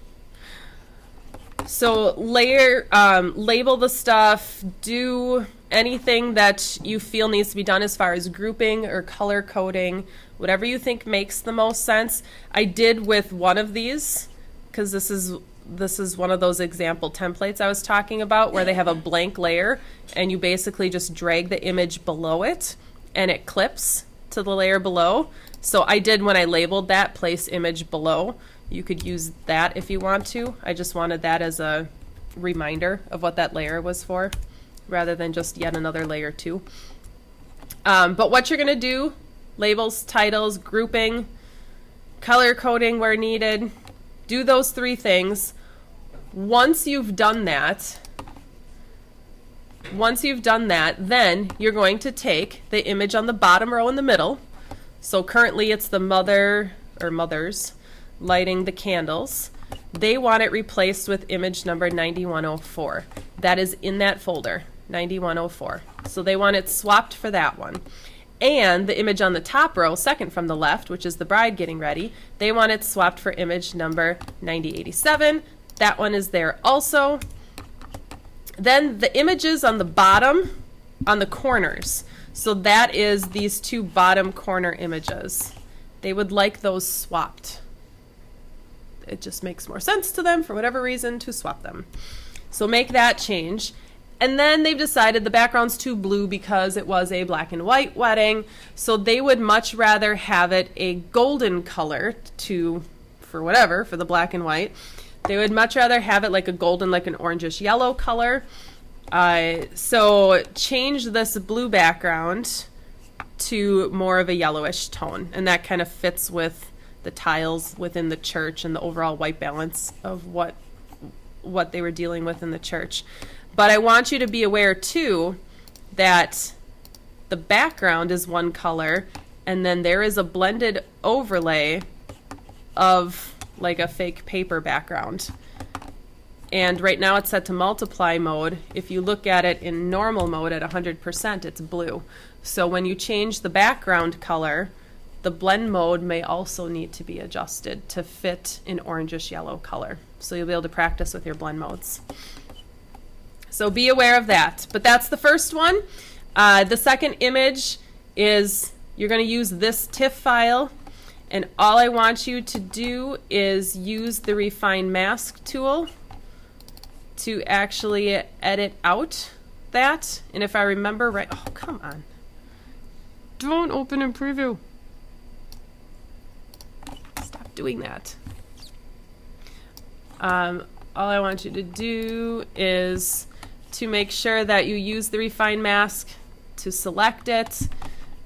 So label the stuff, do anything that you feel needs to be done as far as grouping or color coding, whatever you think makes the most sense. I did with one of these, because this is one of those example templates I was talking about where they have a blank layer and you basically just drag the image below it and it clips to the layer below. So I did, when I labeled that, place image below. You could use that if you want to. I just wanted that as a reminder of what that layer was for, rather than just yet another layer too. But what you're gonna do, labels, titles, grouping, color coding where needed, do those 3 things. Once you've done that, then you're going to take the image on the bottom row in the middle. So currently it's the mother or mothers lighting the candles. They want it replaced with image number 9104. That is in that folder, 9104. So they want it swapped for that one. And the image on the top row, second from the left, which is the bride getting ready, they want it swapped for image number 9087. That one is there also. Then the images on the bottom, on the corners. So that is these 2 bottom corner images. They would like those swapped. It just makes more sense to them for whatever reason to swap them. So make that change. And then they've decided the background's too blue because it was a black and white wedding. So they would much rather have it a golden color for the black and white. They would much rather have it like a golden, like an orangish yellow color. So change this blue background to more of a yellowish tone. And that kind of fits with the tiles within the church and the overall white balance of what they were dealing with in the church. But I want you to be aware too that the background is one color and then there is a blended overlay of like a fake paper background. And right now it's set to multiply mode. If you look at it in normal mode at 100%, it's blue. So when you change the background color, the blend mode may also need to be adjusted to fit an orangish yellow color. So you'll be able to practice with your blend modes. So be aware of that. But that's the first one. The second image is you're going to use this TIFF file. And all I want you to do is use the Refine Mask tool to actually edit out that. And if I remember right, oh, come on. Don't open in preview. doing that. All I want you to do is to make sure that you use the refine mask to select it.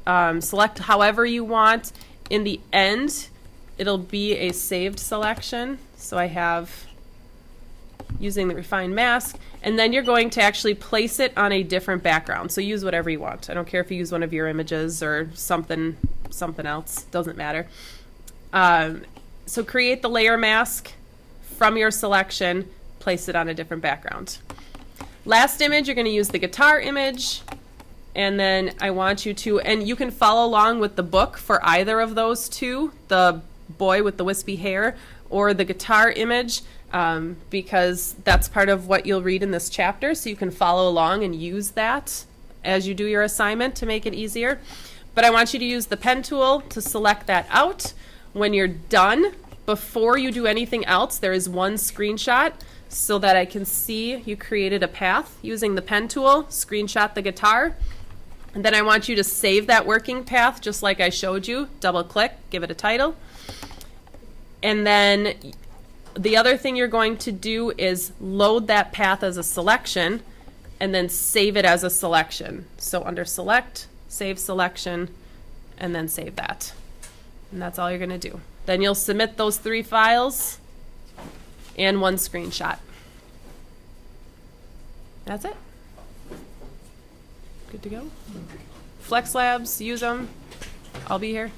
Select however you want. In the end, it'll be a saved selection. So I have using the refine mask, and then you're going to actually place it on a different background. So use whatever you want. I don't care if you use one of your images or something else. Doesn't matter. So create the layer mask from your selection, place it on a different background. Last image, you're going to use the guitar image, and then I want you to, and you can follow along with the book for either of those two, the boy with the wispy hair or the guitar image, because that's part of what you'll read in this chapter, so you can follow along and use that as you do your assignment to make it easier. But I want you to use the pen tool to select that out. When you're done, before you do anything else, there is one screenshot so that I can see you created a path using the pen tool, screenshot the guitar, and then I want you to save that working path just like I showed you. Double click, give it a title. And then the other thing you're going to do is load that path as a selection and then save it as a selection. So under select, save selection, and then save that. And that's all you're going to do. Then you'll submit those 3 files and 1 screenshot. That's it. Good to go. Flex Labs, use them. I'll be here.